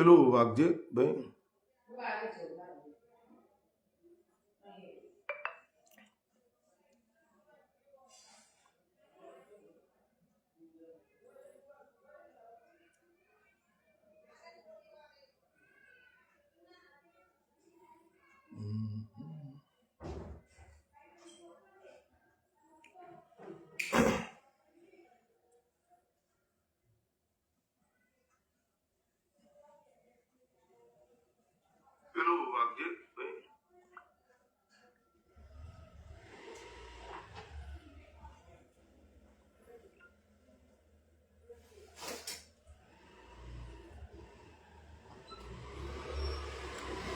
પેલું વાગજે ભાઈ. પેલું વાગજે ભાઈ.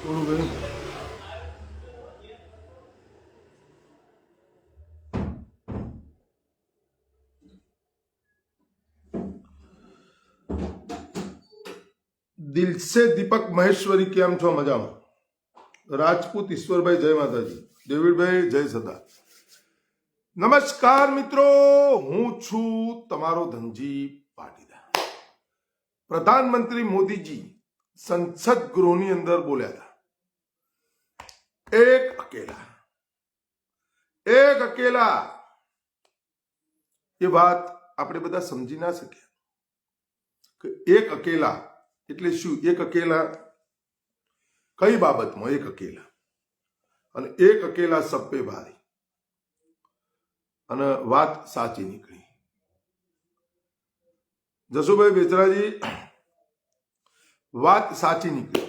બોલો ભાઈ. દિલસે દીપક મહેશ્વરી કેમ છો? મજામાં. રાજપૂત ઈશ્વરભાઈ જય માતાજી. ડેવિડભાઈ જય સદા. નમસ્કાર મિત્રો, હું છું તમારો ધનજી પાટીદાર. પ્રધાનમંત્રી મોદીજી સંસદ ગૃહની અંદર બોલ્યા હતા, એક અકેલા. એ વાત આપણે બધા સમજી ના શક્યા કે એક અકેલા એટલે શું. એક અકેલા કઈ બાબતમાં? એક અકેલા. અને એક અકેલા સબ પે ભારી. અને વાત સાચી નીકળી. જસુભાઈ બેચરાજી, વાત સાચી નીકળી.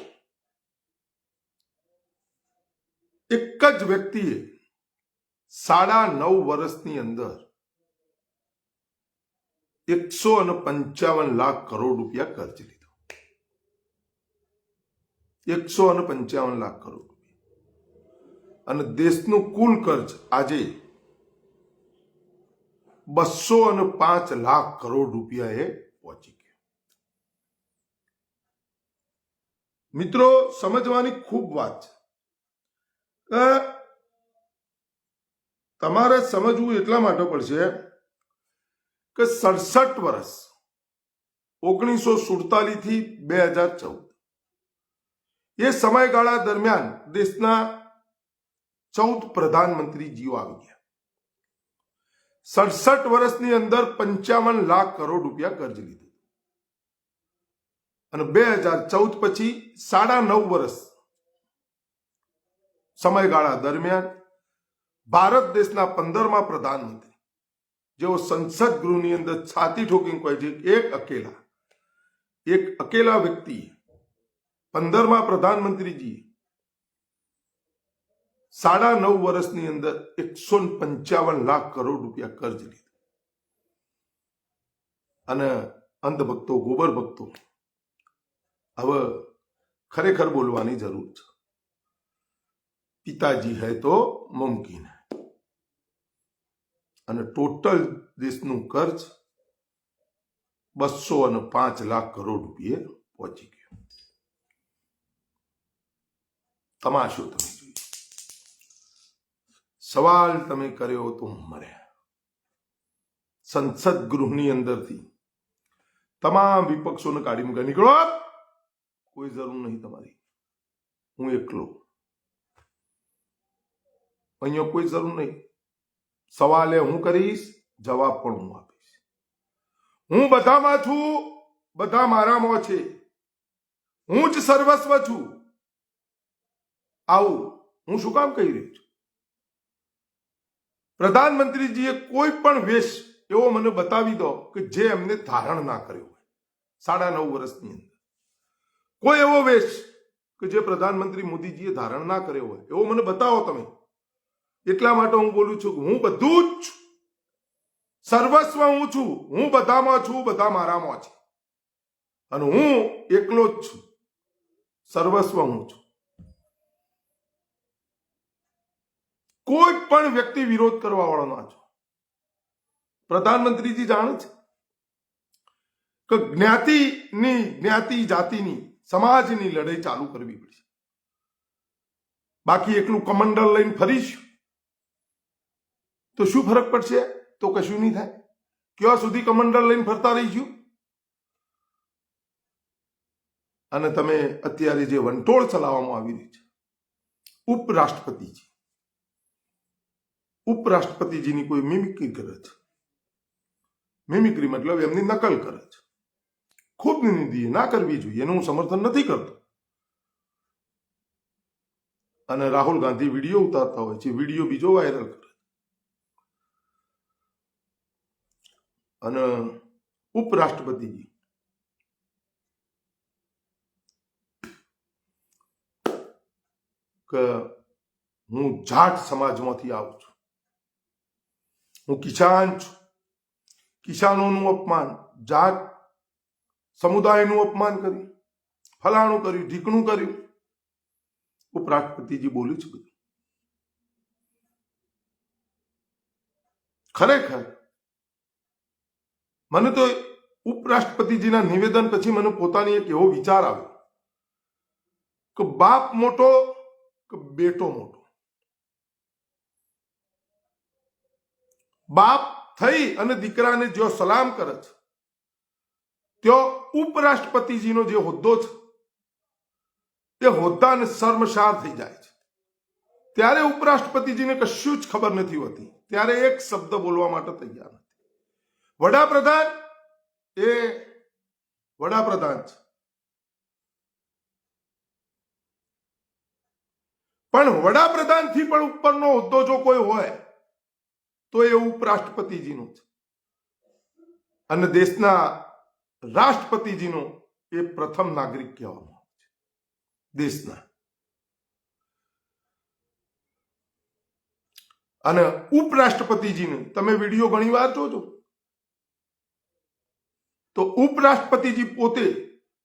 એક જ વ્યક્તિએ 9.5 વર્ષની અંદર 155 લાખ કરોડ રૂપિયા ખર્ચ લીધો. 155 લાખ કરોડ રૂપિયા. અને દેશનું કુલ કર્જ આજે 205 લાખ કરોડ રૂપિયા એ પહોંચી ગયો. મિત્રો, સમજવાની ખૂબ વાત છે. તમારે સમજવું એટલા માટે પડશે કે 67 વર્ષ 1947 થી 2014 એ સમયગાળા દરમિયાન દેશના 14 પ્રધાનમંત્રીજીઓ આવી ગયા. 67 વર્ષની અંદર 55 લાખ કરોડ રૂપિયા કર્જ લીધું. અને 2014 પછી 9.5 વર્ષ સમયગાળા દરમિયાન ભારત દેશના 15મા પ્રધાનમંત્રી, જેઓ સંસદ ગૃહની અંદર છાતી ઠોકીને કહે છે એક અકેલા વ્યક્તિએ 15મા પ્રધાનમંત્રીજી 9.5 વર્ષની અંદર 155 લાખ કરોડ રૂપિયા કર્જ લીધું. અને અંધભક્તો, ગોબર ભક્તો, હવે ખરેખર બોલવાની જરૂર છે. પિતાજી હૈ તો મુમકિન હૈ. અને ટોટલ દેશનું કર્જ 205 લાખ કરોડ રૂપિયે પહોંચી ગયું. તમાશો તમે જોયું. સવાલ તમે કર્યો તો મર્યા. સંસદ ગૃહની અંદરથી તમામ વિપક્ષોને કાઢી મૂક્યા. નીકળો, કોઈ જરૂર નહીં તમારી. હું એકલો. અહીંયા કોઈ જરૂર નહીં. સવાલે હું કરીશ, જવાબ પણ હું આપીશ. હું બધામાં છું, બધા મારામાં છે. હું જ સર્વસ્વ છું. આવું હું શું કામ કહી રહ્યો છું? પ્રધાનમંત્રીજીએ કોઈ પણ વેશ એવો મને બતાવી દો કે જે એમને ધારણ ના કર્યો હોય 9.5 વર્ષની અંદર. કોઈ એવો વેશ કે જે પ્રધાનમંત્રી મોદીજીએ ધારણ ના કર્યો હોય એવો મને બતાવો તમે. એટલા માટે હું બોલું છું કે હું બધું જ છું, સર્વસ્વ હું છું. હું બધામાં છું, બધા મારામાં છે. અને હું એકલો જ છું, સર્વસ્વ હું છું. કોઈ પણ વ્યક્તિ વિરોધ કરવા વાળો ના છો. પ્રધાનમંત્રીજી જાણે છે કે જ્ઞાતિ જાતિની સમાજની લડાઈ ચાલુ કરવી પડશે. બાકી એકલું કમંડલ લઈને ફરીશું તો શું ફરક પડશે? તો કશું નહીં થાય. ક્યાં સુધી કમંડલ લઈને ફરતા રહીશું? અને તમે અત્યારે જે વંટોળ ચલાવવામાં આવી રહી છે, ઉપરાષ્ટ્રપતિજીની કોઈ મિમિક્રી કરે છે. મિમિક્રી મતલબ એમની નકલ કરે છે. ખૂબ નિંદનીય, ના કરવી જોઈએ, એનું હું સમર્થન નથી કરતો. અને રાહુલ ગાંધી વિડીયો ઉતારતા હોય છે, વિડીયો બીજો વાયરલ કરે અને ઉપરાષ્ટ્રપતિજી કે હું જાટ સમાજમાંથી આવું છું, હું કિસાન છું, કિસાનોનું અપમાન, જાત સમુદાયનું અપમાન કર્યું, ફલાણું કર્યું, ઢીકણું કર્યું. ઉપરાષ્ટ્રપતિજી બોલ્યું છે બધું. ખરેખર મને તો ઉપરાષ્ટ્રપતિજીના નિવેદન પછી મને પોતાની એક એવો વિચાર આવ્યો કે બાપ મોટો કે બેટો મોટો. બાપ થઈ અને દીકરાને જો સલામ કરે છે, ત્યાં ઉપરાષ્ટ્રપતિજીનો જે હોદ્દો છે તે હોદ્દાને શર્મસાર થઈ જાય છે. ત્યારે ઉપરાષ્ટ્રપતિજીને કશું જ ખબર નથી હોતી, ત્યારે એક શબ્દ બોલવા માટે તૈયાર નથી. વડાપ્રધાન એ વડાપ્રધાન છે, પણ વડાપ્રધાનથી પણ ઉપરનો હોદ્દો જો કોઈ હોય તો એ ઉપરાષ્ટ્રપતિજીનો છે. અને દેશના રાષ્ટ્રપતિજીનો એ પ્રથમ નાગરિક કહેવામાં આવે છે દેશના. અને ઉપરાષ્ટ્રપતિજીને તમે વિડીયો ઘણી વાર જોજો તો ઉપરાષ્ટ્રપતિજી પોતે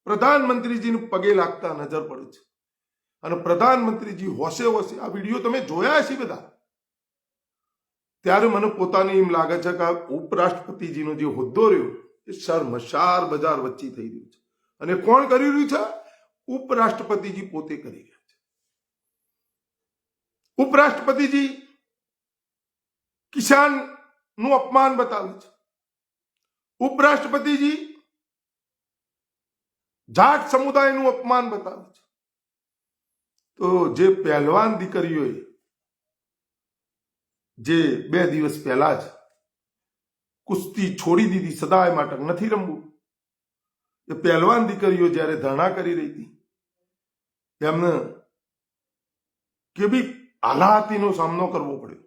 પ્રધાનમંત્રીજીને પગે લાગતા નજર પડે છે. અને પ્રધાનમંત્રીજી હોશે હોશે, આ વિડીયો તમે જોયા હશે બધા, ત્યારે મને પોતાને એમ લાગે છે કે ઉપરાષ્ટ્રપતિજીનો જે હોદ્દો રહ્યો એ શર્મસાર બજાર વચ્ચે થઈ રહ્યું છે. અને કોણ કરી રહ્યું છે? ઉપરાષ્ટ્રપતિજી પોતે કરી રહ્યા છે. ઉપરાષ્ટ્રપતિજી કિસાનનું અપમાન બતાવે છે. ઉપરાષ્ટ્રપતિજી જાટ સમુદાયનું અપમાન બતાવે છે. તો જે પહેલવાન દીકરીઓએ જે 2 દિવસ પહેલા જ કુસ્તી છોડી દીધી, સદાય માટે નથી રમવું, એ પહેલવાન દીકરીઓ જ્યારે ધરણા કરી રહી હતી, એમને કેવી હાલાકીનો સામનો કરવો પડ્યો.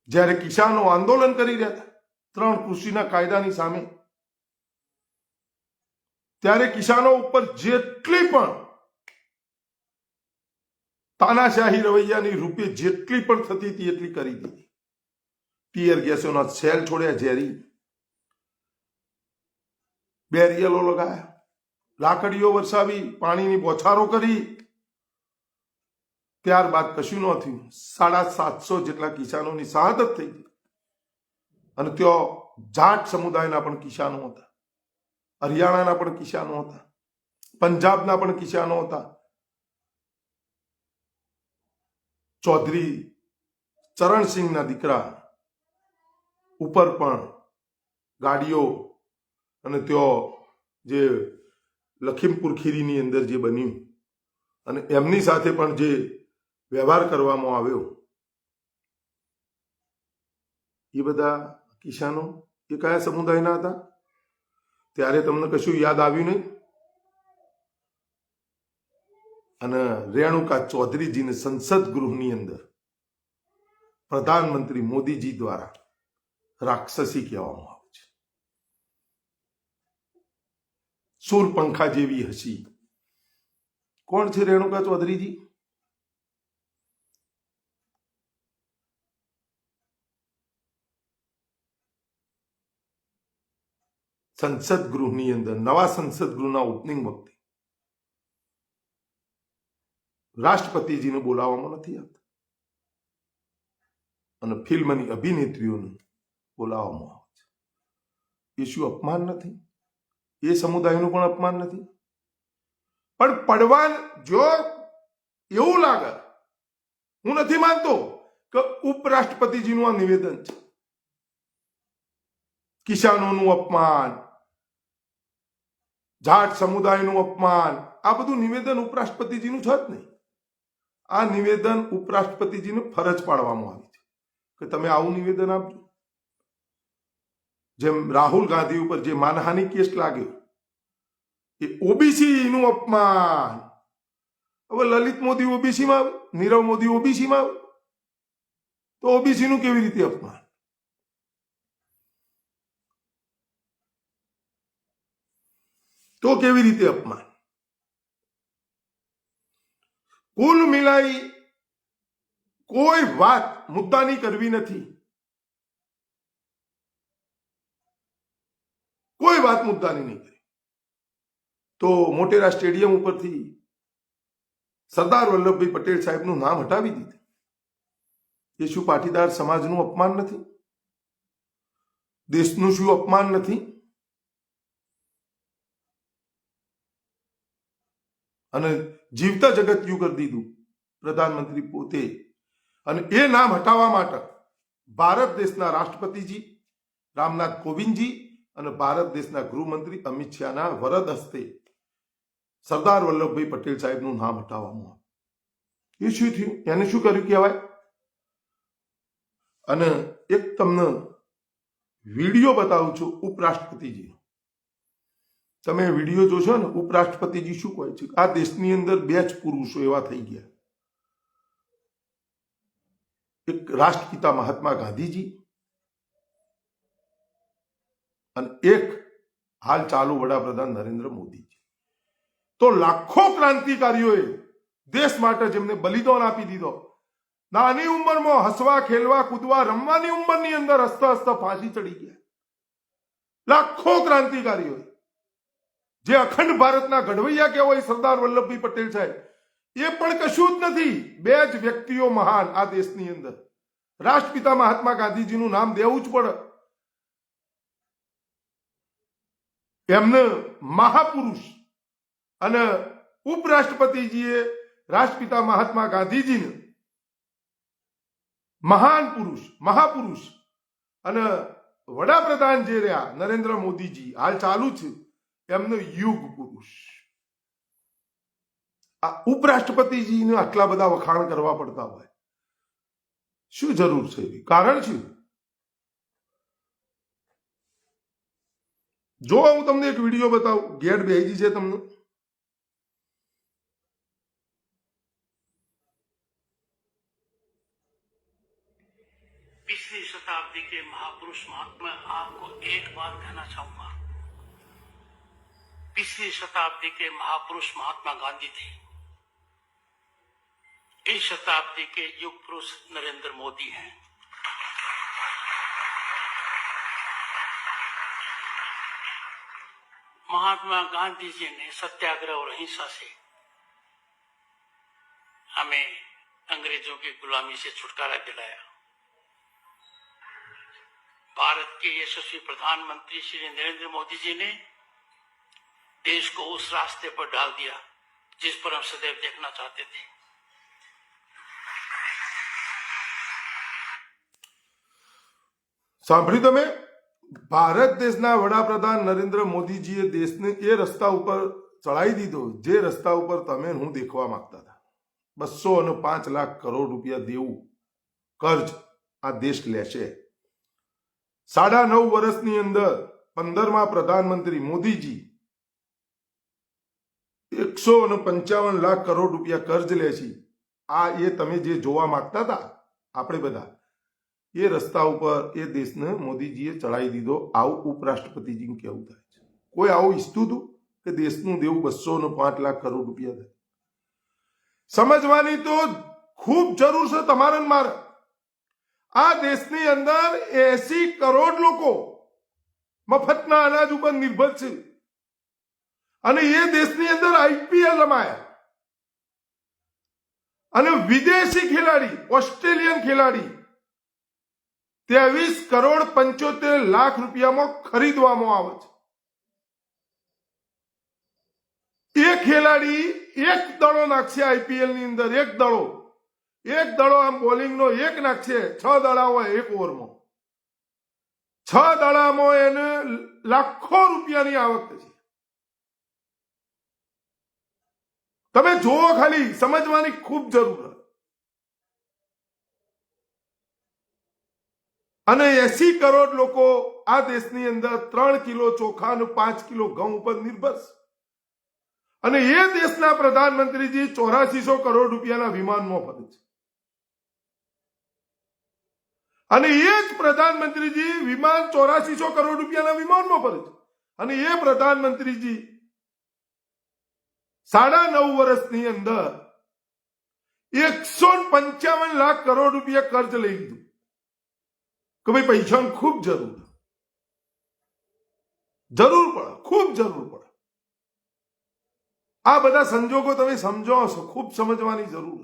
જ્યારે કિસાનો આંદોલન કરી રહ્યા હતા 3 કૃષિના કાયદાની સામે, ત્યારે કિસાનો ઉપર જેટલી પણ તાનાશાહી રવૈયાની રૂપે જેટલી પણ થતી હતી એટલી કરી દીધી. ટીયર ગેસોના સેલ છોડ્યા, ઝેરી બેરિયલો લગાયા, લાકડીઓ વરસાવી, પાણીની બોછારો કરી. ત્યારબાદ કશું ન થયું. 750 જેટલા કિસાનોની શહાદત થઈ ગઈ. અને ત્યાં જાટ સમુદાયના પણ કિસાનો હતા, હરિયાણાના પણ કિસાનો હતા, પંજાબના પણ કિસાનો હતા. ચૌધરી ચરણસિંહના દીકરા ઉપર પણ ગાડીઓ, અને ત્યાં જે લખીમપુર ખીરીની અંદર જે બન્યું અને એમની સાથે પણ જે વ્યવહાર કરવામાં આવ્યો, એ બધા કિસાનો એ કયા સમુદાયના હતા? ત્યારે તમને કશું યાદ આવ્યું નહીં. અને રેણુકા ચૌધરીજીને સંસદ ગૃહની અંદર પ્રધાનમંત્રી મોદીજી દ્વારા રાક્ષસી કહેવામાં આવે છે. સૂરપંખા જેવી હસી. કોણ છે રેણુકા ચૌધરીજી? સંસદ ગૃહની અંદર નવા સંસદ ગૃહના ઓપનિંગ વખતે રાષ્ટ્રપતિજીને બોલાવવામાં નથી આવતા અને ફિલ્મની અભિનેત્રીઓને બોલાવવામાં આવે છે. એ શું અપમાન નથી? એ સમુદાયનું પણ અપમાન નથી? પણ પડવાન જો એવું લાગે, હું નથી માનતો કે ઉપરાષ્ટ્રપતિજીનું આ નિવેદન છે, કિસાનોનું અપમાન, જાટ સમુદાયનું અપમાન, આ બધું નિવેદન ઉપરાષ્ટ્રપતિજીનું છે જ નહીં. આ નિવેદન ઉપરાષ્ટ્રપતિજીને ફરજ પાડવામાં આવી છે કે તમે આવું નિવેદન આપજો. જેમ રાહુલ ગાંધી ઉપર જે માનહાનિ કેસ લાગ્યો, એ ઓબીસી નું અપમાન. હવે લલિત મોદી ઓબીસીમાં આવે, નીરવ મોદી ઓબીસીમાં આવે, તો ઓબીસી નું કેવી રીતે અપમાન? તો કેવી રીતે અપમાન? કુલ મિલાઈ કોઈ વાત મુદ્દાની કરવી નથી, કોઈ વાત મુદ્દાની નહીં કરી. તો મોટેરા સ્ટેડિયમ ઉપરથી સરદાર વલ્લભભાઈ પટેલ સાહેબનું નામ હટાવી દીધું. એ શું પાટીદાર સમાજનું અપમાન નથી? દેશનું શું અપમાન નથી? અને જીવતા જગત્યું કરી દીધું પ્રધાનમંત્રી પોતે. અને એ નામ હટાવવા માટે ભારત દેશના રાષ્ટ્રપતિજી રામનાથ કોવિંદજી અને ભારત દેશના ગૃહમંત્રી અમિત શાહના વરદ હસ્તે સરદાર વલ્લભભાઈ પટેલ સાહેબનું નામ હટાવવામાં આવ્યું. એ શું થયું? એને શું કર્યું કહેવાય? અને એક તમને વિડીયો બતાવું છું ઉપરાષ્ટ્રપતિજી. તમે વિડીયો જોશો ને, ઉપરાષ્ટ્રપતિજી શું કહે છે? આ દેશની અંદર બે જ પુરુષો એવા થઈ ગયા, એક રાષ્ટ્રપિતા મહાત્મા ગાંધીજી અને એક હાલ ચાલુ વડાપ્રધાન નરેન્દ્ર મોદીજી. તો લાખો ક્રાંતિકારીઓએ દેશ માટે જેમને બલિદાન આપી દીધો, નાની ઉંમરમાં હસવા ખેલવા કૂદવા રમવાની ઉંમરની અંદર હસતા હસતા ફાંસી ચડી ગયા. લાખો ક્રાંતિકારીઓએ, જે અખંડ ભારતના ઘડવૈયા કહેવાય સરદાર વલ્લભભાઈ પટેલ સાહેબ, એ પણ કશું જ નથી. બે જ વ્યક્તિઓ મહાન આ દેશની અંદર. રાષ્ટ્રપિતા મહાત્મા ગાંધીજીનું નામ દેવું જ પડે. એમને મહાપુરુષ અને ઉપરાષ્ટ્રપતિજીએ રાષ્ટ્રપિતા મહાત્મા ગાંધીજીને મહાન પુરુષ, મહાપુરુષ અને વડાપ્રધાન જે રહ્યા નરેન્દ્ર મોદીજી હાલ ચાલુ છે, એમને યુગ પુરુષ. આ ઉપરાષ્ટ્રપતિજીને આટલા બધા વખાણ કરવા પડતા હોય, શું જરૂર છે? કારણ શું? જો હું તમને એક વિડીયો બતાવું, ગેટ બેહી છે તમને. पिछली शताब्दी के महापुरुष महात्मा, आपको एक बात कहना चाहूंगा. पिछली शताब्दी के महापुरुष महात्मा गांधी थे. इस शताब्दी के युग पुरुष नरेंद्र मोदी हैं. महात्मा गांधी जी ने सत्याग्रह और अहिंसा से हमें अंग्रेजों की गुलामी से छुटकारा दिलाया. भारत के यशस्वी प्रधानमंत्री श्री नरेंद्र मोदी जी ने देश को उस रास्ते पर डाल दिया जिस पर हम सदैव देखना चाहते थे. સાંભળ્યું તમે? ભારત દેશના વડાપ્રધાન નરેન્દ્ર મોદીજીએ દેશને એ રસ્તા ઉપર ચડાવી દીધો જે રસ્તા ઉપર તમે હું દેખવા માંગતા હતા. 205 લાખ કરોડ રૂપિયા દેવું કર્જ આ દેશ લેશે. 9.5 વર્ષની અંદર 15મા પ્રધાનમંત્રી મોદીજી 155 લાખ કરોડ રૂપિયા કર્જ લે છે. આ એ તમે જે જોવા માંગતા હતા આપણે બધા, એ રસ્તા ઉપર એ દેશને મોદીજીએ ચડાવી દીધો. આવું ઉપરાષ્ટ્રપતિજીને કેવું થાય છે? કોઈ આવું ઈચ્છતું હતું કે દેશનું દેવું 205 લાખ કરોડ રૂપિયા થાય? સમજવાની તો ખૂબ જરૂર છે તમારે ને મારે. આ દેશની અંદર 80 કરોડ લોકો મફતના અનાજ ઉપર નિર્ભર છે અને એ દેશની અંદર આઈપીએલ રમાયા અને વિદેશી ખેલાડી, ઓસ્ટ્રેલિયન ખેલાડી 23 કરોડ 75 લાખ રૂપિયામાં ખરીદવામાં આવે છે. એ ખેલાડી એક દડો નાખશે આઈપીએલ ની અંદર, એક દડો આમ બોલિંગનો એક નાખશે. 6 દડા હોય એક ઓવરમાં, 6 દડામાં એને લાખો રૂપિયાની આવક થશે. તમે જુઓ, ખાલી સમજવાની ખૂબ જરૂર છે. અને 80 કરોડ લોકો આ દેશની અંદર 3 કિલો ચોખા અને 5 કિલો ઘઉં ઉપર નિર્ભર છે. અને એ દેશના પ્રધાનમંત્રીજી 8400 કરોડ રૂપિયાના વિમાનમાં ફરે છે. અને એ જ પ્રધાનમંત્રીજી વિમાન 8400 કરોડ રૂપિયાના વિમાનમાં ફરે છે. અને એ પ્રધાનમંત્રીજી 9.5 વર્ષની અંદર 155 લાખ કરોડ રૂપિયા કર્જ લઈ લીધું કે ભાઈ પૈસાની ખૂબ જરૂર પડે, ખૂબ જરૂર પડે. આ બધા સંજોગો તમે સમજો છો, ખૂબ સમજવાની જરૂર.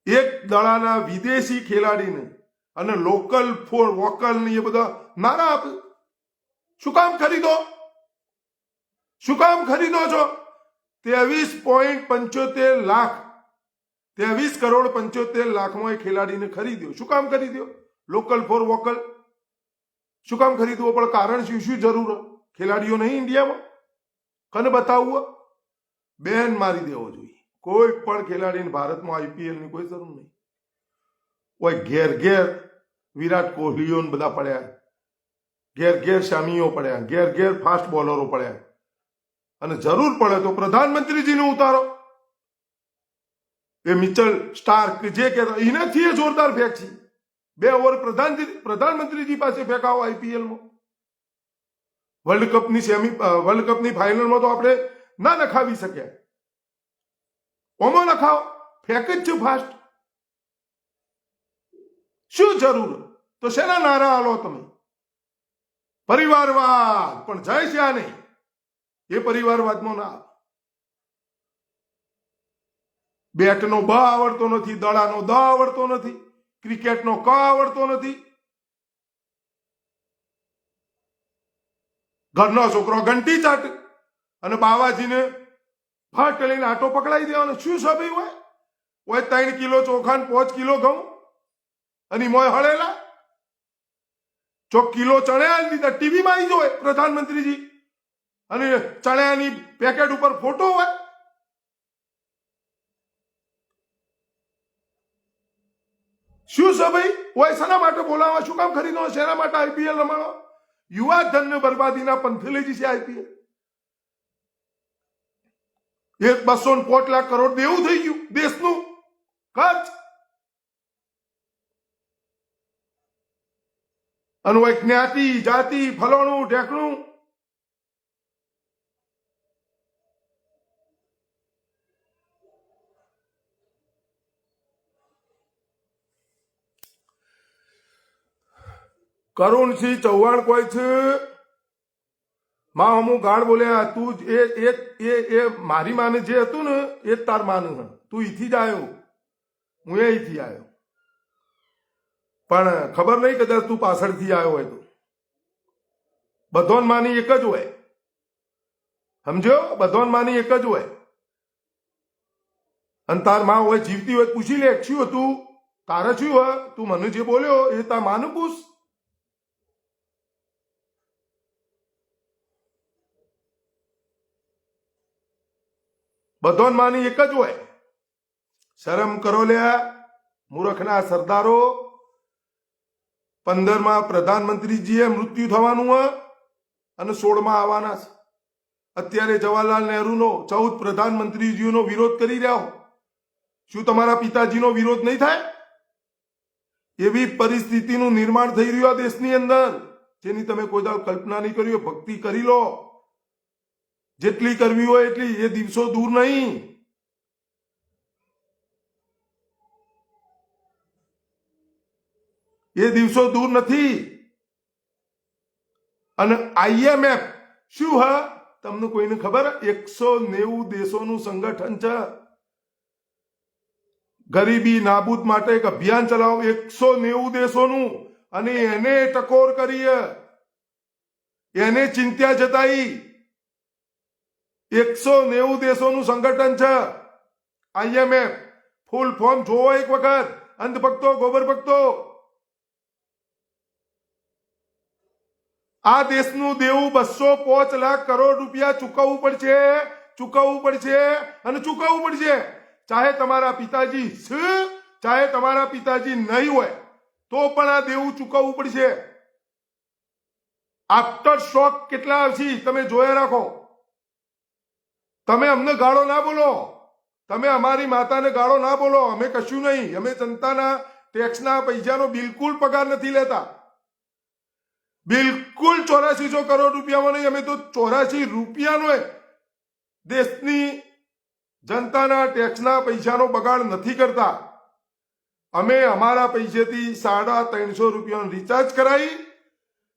એક દડાના વિદેશી ખેલાડીને અને લોકલ ફોર વોકલ ને એ બધા નારા આપે. શું કામ ખરીદો છો? 23.75 લાખ 23 કરોડ 75 લાખમાં એ ખેલાડીને ખરીદ્યો. શું કામ ખરીદ્યો? Local for vocal. શું કામ ખરીદવો પડે? કારણ શું જરૂર? ખેલાડીઓ નહીં ઇન્ડિયામાં? કને બતાવવું? બેન મારી દેવો જોઈએ. કોઈ પણ ખેલાડીને ભારતમાં આઈપીએલ ની કોઈ જરૂર નહીં. ઓય ઘેર ઘેર વિરાટ કોહલીઓ બધા પડ્યા, ઘેર ઘેર શામીઓ પડ્યા, ઘેર ઘેર ફાસ્ટ બોલરો પડ્યા. અને જરૂર પડે તો પ્રધાનમંત્રીજીને ઉતારો. એ મિચલ સ્ટાર્ક જે કહેતા એનાથી એ જોરદાર ફેંક છે. 2 ઓવર પ્રધાનમંત્રીજી પાસે ફેંકાવો આઈપીએલમાં. વર્લ્ડ કપની ફાઇનલમાં તો આપણે ના નખાવી શક્યા. ઓમો નખાવો, ફેંક જ છે ફાસ્ટ. શું જરૂર? તો શેના નારા આલો તમે? પરિવારવાદ, પણ જય શ્યા નહીં. એ પરિવારવાદમાં ના. બેટનો બ આવડતો નથી, દડાનો દ આવડતો નથી, ક્રિકેટનો ક આવડતો નથી. ઘરનો છોકરો ઘંટી ચાટ અને બાવાજીને ફાટ લઈને આટો પકડાઈ દેવાનો. શું સભી હોય? 3 કિલો ચોખા ને 5 કિલો ઘઉં અને મોય હળેલા. જો કિલો ચણ્યા દીધા, ટીવીમાં આવી જોય પ્રધાનમંત્રીજી અને ચણ્યાની પેકેટ ઉપર ફોટો હોય. શું છે ભાઈ? ઓય શેના માટે બોલાવા? શું કામ ખરીદો? શેના માટે આઈપીએલ રમાડો? યુવા ધનને બરબાદીના પંથે લઈ જશે આઈપીએલ. 205 લાખ કરોડ દેવું થઈ ગયું દેશનું ખર્ચ. અને ઓય જ્ઞાતિ જાતિ ફલાણું ઢેકણું. કરુણસિંહ ચૌહાણ કોઈ છે માં અમુક ગાળ બોલ્યા. તું એ મારી માને જે હતું ને એ જ તાર માનું હ. તું ઈથી જ આવ્યો, હું અહીંથી આવ્યો. પણ ખબર નહીં કદાચ તું પાછળથી આવ્યો હોય તો. બધોન માની એક જ હોય, સમજો? બધોન માની એક જ હોય. અને તાર માં હોય જીવતી હોય પૂછી લે શું હતું તારે, શું હોય તું મને જે બોલ્યો એ તાર માનું પૂછ. બધોન માની એક જ હોય. શરમ કરો લ્યા મૂર્ખના સરદારો. 15માં પ્રધાનમંત્રીજીએ મૃત્યુ થવાનું હોય અને 16માં આવવાના છે. અત્યારે જવાહરલાલ નહેરુનો 14 પ્રધાનમંત્રીજીઓનો વિરોધ કરી રહ્યા. શું તમારા પિતાજીનો વિરોધ નહીં થાય? એવી પરિસ્થિતિનું નિર્માણ થઈ રહ્યું આ દેશની અંદર જેની તમે કોઈ દાળ કલ્પના નહીં કરી હોય. ભક્તિ કરી લો, જેટલી કરવી હોય એટલી. એ દિવસો દૂર નહીં. એ દિવસો દૂર નથી. અને આઈએમએફ શું હ તમને કોઈને ખબર? 190 દેશોનું સંગઠન છે. ગરીબી નાબૂદ માટે એક અભિયાન ચલાવો 190 દેશોનું. અને એને ટકોર કરી, એને ચિંતા જતાઈ. 190 દેશોનું સંગઠન છે આઈએમએફ. ફૂલ ફોર્મ જોવો એક વખત. અંધભક્તો, ગોબર ભક્તો. આ દેશનું દેવું 205 લાખ કરોડ રૂપિયા ચૂકવવું પડશે ચૂકવવું પડશે અને ચૂકવવું પડશે. ચાહે તમારા પિતાજી છે, ચાહે તમારા પિતાજી નહીં હોય તો પણ આ દેવું ચૂકવવું પડશે. આફ્ટર શોક કેટલા આવશે તમે જોયા રાખો. તમે અમને ગાળો ના બોલો, તમે અમારી માતાને ગાળો ના બોલો. અમે કશું નહીં, અમે જનતાના ટેક્સના પૈસાનો બિલકુલ પગાર નથી લેતા, બિલકુલ 8400 કરોડ રૂપિયામાં નહીં. અમે તો 84 રૂપિયાનો દેશની જનતાના ટેક્સના પૈસાનો બગાડ નથી કરતા. અમે અમારા પૈસેથી 350 રૂપિયાનું રિચાર્જ કરાવી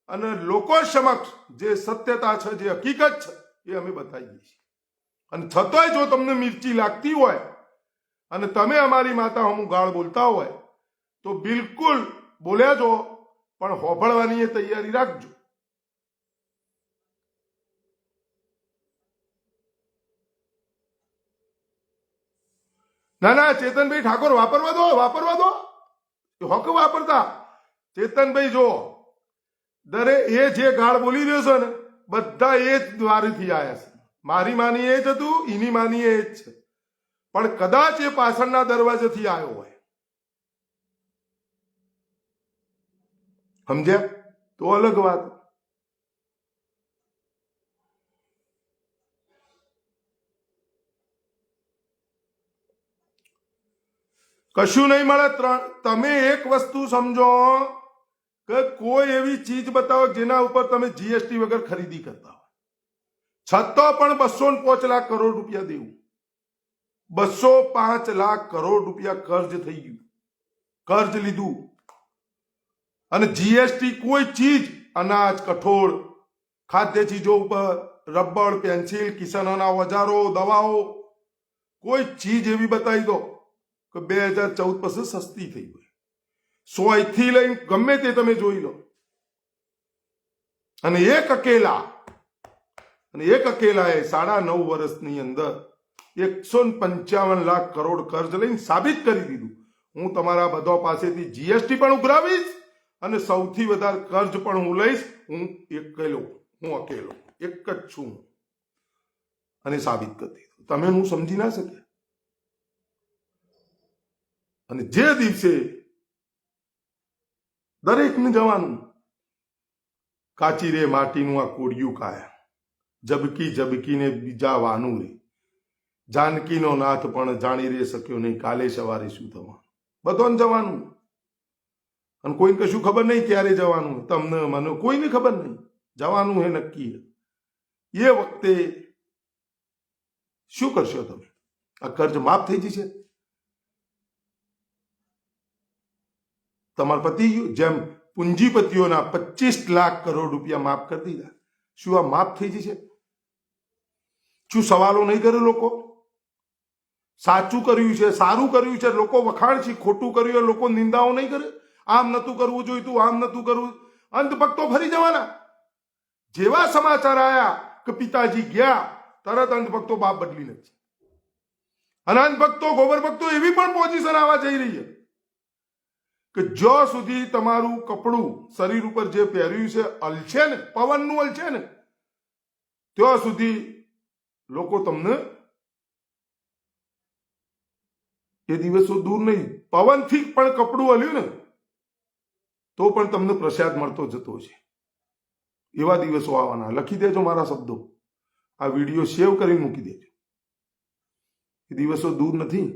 અને લોકો સમક્ષ જે સત્યતા છે, જે હકીકત છે એ અમે બતાવીએ છીએ. અને છતાંય જો તમને મિર્ચી લાગતી હોય અને તમે અમારી માતા હમું ગાળ બોલતા હોય તો બિલકુલ બોલ્યા જો, પણ હોભળવાની એ તૈયારી રાખજો. ના ના ચેતનભાઈ ઠાકોર વાપરવા દો હક વાપરતા. ચેતનભાઈ જો દરે એ જે ગાળ બોલી રહ્યો છે ને બધા એ જ દ્વારીથી આવ્યા છે. મારી માની એ જ હતું, એની માની એ જ છે, પણ કદાચ એ પાછળના દરવાજેથી આવ્યો હોય, સમજ્યા? તો અલગ વાત. કશું નહીં મળે. તમે એક વસ્તુ સમજો કે કોઈ એવી ચીજ બતાવો જેના ઉપર તમે જીએસટી વગર ખરીદી કરતા હોય, છતાં પણ 205 લાખ કરોડ રૂપિયા દેવું, 205 લાખ કરોડ રૂપિયા કર્જ થઈ ગયું, કર્જ લીધું. અને જીએસટી કોઈ ચીજ, અનાજ, કઠોળ, ખાદ્ય ચીજો ઉપર, રબર, પેન્સિલ, કિસાનોના ઓજારો, દવાઓ, કોઈ ચીજ એવી બતાવી દો કે 2014 પછી સસ્તી થઈ ગઈ. 100 થી લઈને ગમે તે તમે જોઈ લો. અને એક અકેલાએ 9.5 વર્ષની અંદર 155 લાખ કરોડ કર્જ લઈને સાબિત કરી દીધું, હું તમારા બધા પાસેથી જીએસટી પણ ઉઘરાવીશ અને સૌથી વધારે કર્જ પણ હું લઈશ. હું અકેલો એક જ છું અને સાબિત કરી દીધું. તમે હું સમજી ના શક્યા. અને જે દિવસે દરેકને જવાનું, કાચી રે માટીનું આ કોડિયું કાયા, જબકી જબકીને બીજા વાનું રે, જાનકીનો નાથ પણ જાણી રે શક્યો નહીં, કાલે સવારે શું થવાનું. બધાને જવાનું અને કોઈને કશું ખબર નહીં ક્યારે જવાનું. તમને મને કોઈને ખબર નહીં, જવાનું હે નક્કી. એ વખતે શું કરશો તમે? આ કર્જ માફ થઈ જશે? તમારા પતિ જેમ પૂંજીપતિઓના 25 લાખ કરોડ રૂપિયા માફ કરી દીધા, શું આ માફ થઈ જશે? શું સવાલો નહીં કરે લોકો? સાચું કર્યું છે, સારું કર્યું છે, લોકો વખાણ છે. ખોટું કર્યું લોકો નિંદાઓ નહીં કરે. આમ નતું કરવું જોઈતું, આમ નતું કરવું. અંધભક્તો ફરી જવાના. જેવા સમાચાર આયા કે પિતાજી ગયા, તરત અંધભક્તો બાપ બદલી નથી. અને અંધભક્તો, ગોબર ભક્તો એવી પણ પોઝિશન આવવા જઈ રહી છે કે જ્યાં સુધી તમારું કપડું શરીર ઉપર જે પહેર્યું છે હલશે ને, પવનનું હલશે ને, ત્યાં સુધી લોકો તમને, એ દિવસો દૂર નહીં, પવનથી પણ કપડું હલ્યું ને તો પણ તમને પ્રસાદ મળતો જતો છે. એવા દિવસો આવવાના. લખી દેજો મારા શબ્દો, આ વિડીયો સેવ કરી મૂકી દેજો. એ દિવસો દૂર નથી.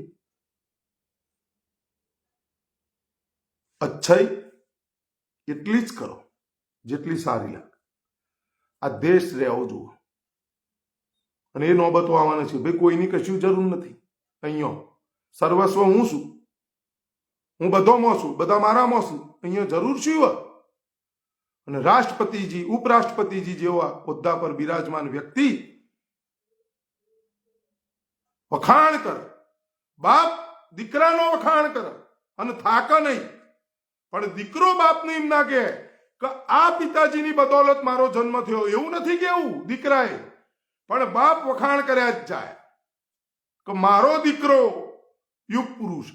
અચ્છાઈ એટલી જ કરો જેટલી સારી લાગે. આ દેશ રહેવો જુઓ. અને એ નોબતો આવવાના છે. ભાઈ કોઈની કશું જરૂર નથી. અહીંયા સર્વસ્વ હું છું, હું બધોમાં છું, બધા મારામાં છું. અહીંયા જરૂર શું? અને રાષ્ટ્રપતિજી, ઉપરાષ્ટ્રપતિજી જેવા હોદ્દા પર બિરાજમાન વ્યક્તિ વખાણ કરે, બાપ દીકરાનો વખાણ કરે અને થાકે નહીં. પણ દીકરો બાપને એમ ના કહે કે આ પિતાજીની બદોલત મારો જન્મ થયો, એવું નથી કેવું દીકરાએ, પણ બાપ વખાણ કર્યા જ જાય કે મારો દીકરો યુગ પુરુષ.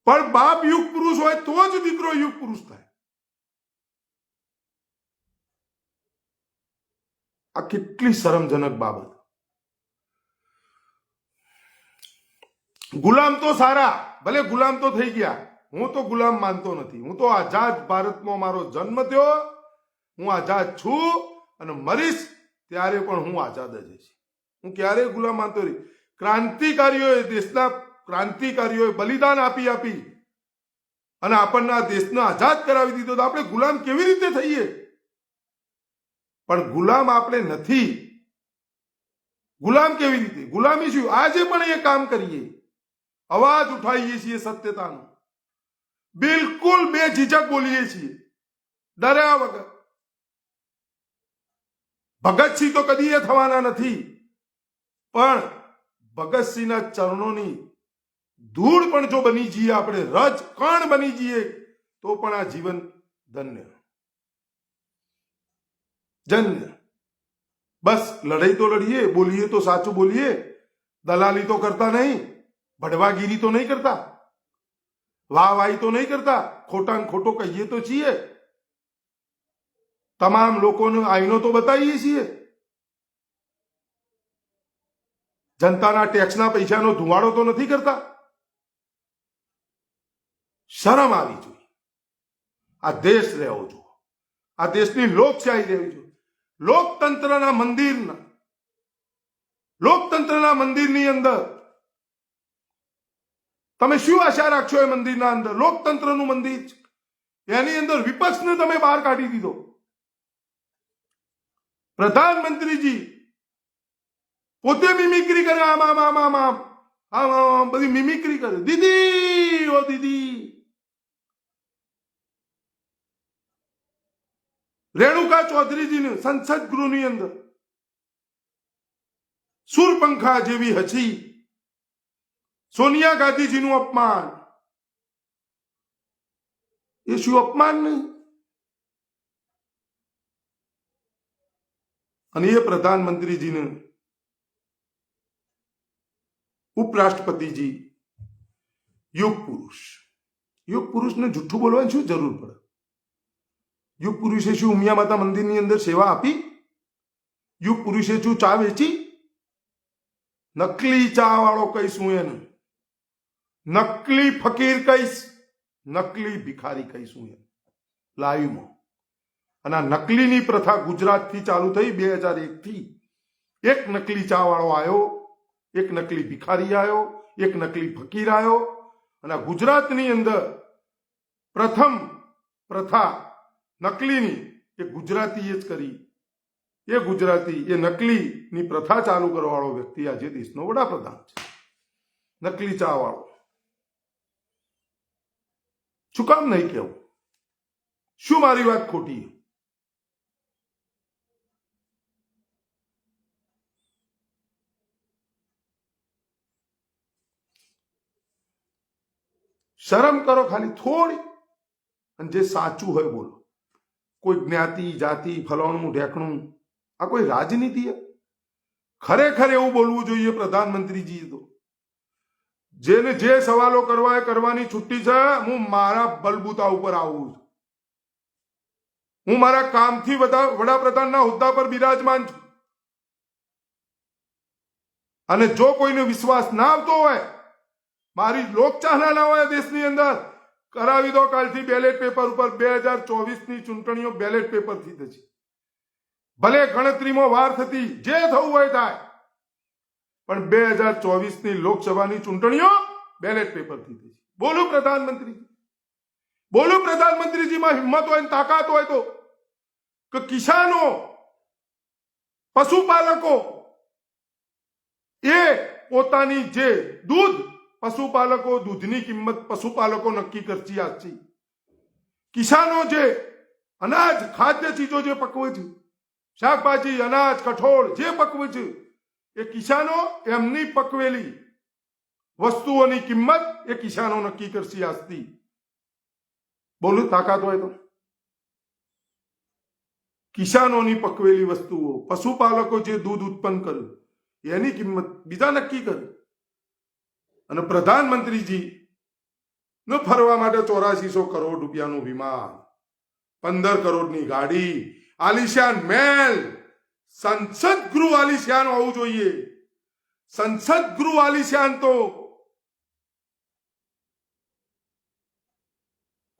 પણ બાપ યુગ પુરુષ હોય તો જ દીકરો યુગ પુરુષ થાય. આ કેટલી શરમજનક બાબત. ગુલામ તો સારા, ભલે ગુલામ તો થઈ ગયા, હું તો ગુલામ માનતો નથી. હું તો આઝાદ ભારતમાં મારો જન્મ થયો, હું આઝાદ છું અને મરીશ ત્યારે પણ હું આઝાદ જ છું. હું ક્યારેય ગુલામ માનતો નહીં. ક્રાંતિકારીઓએ, દેશના ક્રાંતિકારીઓએ બલિદાન આપી આપી અને આપણને આ દેશને આઝાદ કરાવી દીધો, તો આપણે ગુલામ કેવી રીતે થઈએ? પણ ગુલામ આપણે નથી. ગુલામ કેવી રીતે? ગુલામી શું? આજે પણ એ કામ કરીએ, અવાજ ઉઠાવીએ છીએ સત્યતાનો, બિલકુલ બેઝિઝક બોલીએ છીએ, ડર્યા વગર. ભગતસિંહ તો કદી એ થવાના નથી, પણ ભગતસિંહના ચરણોની ધૂળ પણ જો બની જઈએ, આપણે રજ કણ બની જઈએ, તો પણ આ જીવન ધન્ય જન્ય. બસ લડાઈ તો લડીએ, બોલીએ તો સાચું બોલીએ, દલાલી તો કરતા નહીં, ભડવાગીરી તો નહીં કરતા, વાહવાહી તો નહીં કરતા, ખોટા ખોટો કહીએ તો છીએ, તમામ લોકોનો આઈનો તો બતાવીએ છીએ, જનતાના ટેક્સના પૈસાનો ધુવાડો તો નથી કરતા. શરમ આવી જોઈએ. આ દેશ રહેવો જોઈએ, આ દેશની લોકશાહી રહેવી જોઈએ. લોકતંત્રના મંદિરની અંદર તમે શું આશા રાખશો? એ મંદિરના અંદર લોકતંત્રનું મંદિર છે, એની અંદર વિપક્ષને તમે બહાર કાઢી દીધો. પ્રધાનમંત્રીજી પોતે મિમિક્રી કરે, આમ આમ આમ આમ આમ આમ આમ બધી મિમિક્રી કરે, દીદી ઓ દીદી. રેણુકા ચૌધરીજીને સંસદ ગૃહની અંદર સુરપંખા જેવી હસી, સોનિયા ગાંધીજીનું અપમાન. એ શું અપમાન નહીં? અને એ પ્રધાનમંત્રીજીને ઉપરાષ્ટ્રપતિજી યુગ પુરુષને જુઠ્ઠું બોલવાની શું જરૂર પડે? યુગ પુરુષે શું ઉમિયા માતા મંદિરની અંદર સેવા આપી? યુગ પુરુષે શું ચા વેચી? નકલી ચા વાળો કહીશ હું એને, નકલી ફકીર કહીશ, નકલી ભિખારી કહીશ હું એને લાઈવમાં. અને આ નકલીની પ્રથા ગુજરાતથી ચાલુ થઈ 2001 થી. એક નકલી ચા વાળો આવ્યો, એક નકલી ભિખારી આવ્યો, એક નકલી ફકીર આવ્યો, અને ગુજરાતની અંદર પ્રથમ પ્રથા નકલીની એ ગુજરાતીએ જ કરી. એ ગુજરાતી, એ નકલીની પ્રથા ચાલુ કરવાવાળો વ્યક્તિ આજે દેશનો વડાપ્રધાન છે. નકલી ચા વાળો. શું કામ નહીં કેવું? શું મારી વાત ખોટી? શરમ કરો ખાલી થોડી, અને જે સાચું હોય બોલો. કોઈ જ્ઞાતિ જાતિ ફલાણું ઢેકણું, આ કોઈ રાજનીતિ? ખરેખર એવું બોલવું જોઈએ પ્રધાનમંત્રીજીએ તો. જેને જે સવાલો કરવા એ કરવાની છુટ્ટી છે. હું મારા બલબૂતા ઉપર આવું છું, હું મારા કામથી વડાપ્રધાનના હોદ્દા પર બિરાજમાન છું. અને જો કોઈને વિશ્વાસ ના આવતો હોય, મારી લોકચાહના ના હોય દેશની અંદર, કરાવી દો કાલથી બેલેટ પેપર ઉપર. 2024ની ચૂંટણીઓ બેલેટ પેપરથી થશે. ભલે ગણતરીમાં વાર થતી, જે થવું હોય થાય, પણ 2024ની લોકસભાની ચૂંટણીઓ બેલેટ પેપરથી થશે. બોલું પ્રધાનમંત્રીજી, બોલું પ્રધાનમંત્રીજીમાં હિંમત હોય, તાકાત હોય તો, કે કિસાનો, પશુપાલકો એ પોતાની જે દૂધ, પશુપાલકો દૂધની કિંમત પશુપાલકો નક્કી કરશે આજથી. કિસાનો જે અનાજ, ખાદ્ય ચીજો જે પકવે છે, શાકભાજી, અનાજ, કઠોળ જે પકવે છે, એ કિસાનો એમની પકવેલી વસ્તુઓની કિંમત એ કિસાનો નક્કી કરશે આજથી. બોલું તાકાત હોય તો. કિસાનોની પકવેલી વસ્તુઓ, પશુપાલકો જે દૂધ ઉત્પન્ન કરે એની કિંમત બીજા નક્કી કરે. અને પ્રધાનમંત્રીજી નો ફરવા માટે 8400 કરોડ રૂપિયાનું વિમાન, 15 કરોડની ગાડી, આલિશાન મહેલ, સંસદ ગૃહ આલિશાન હોવું જોઈએ. સંસદ ગૃહ આલિશાન તો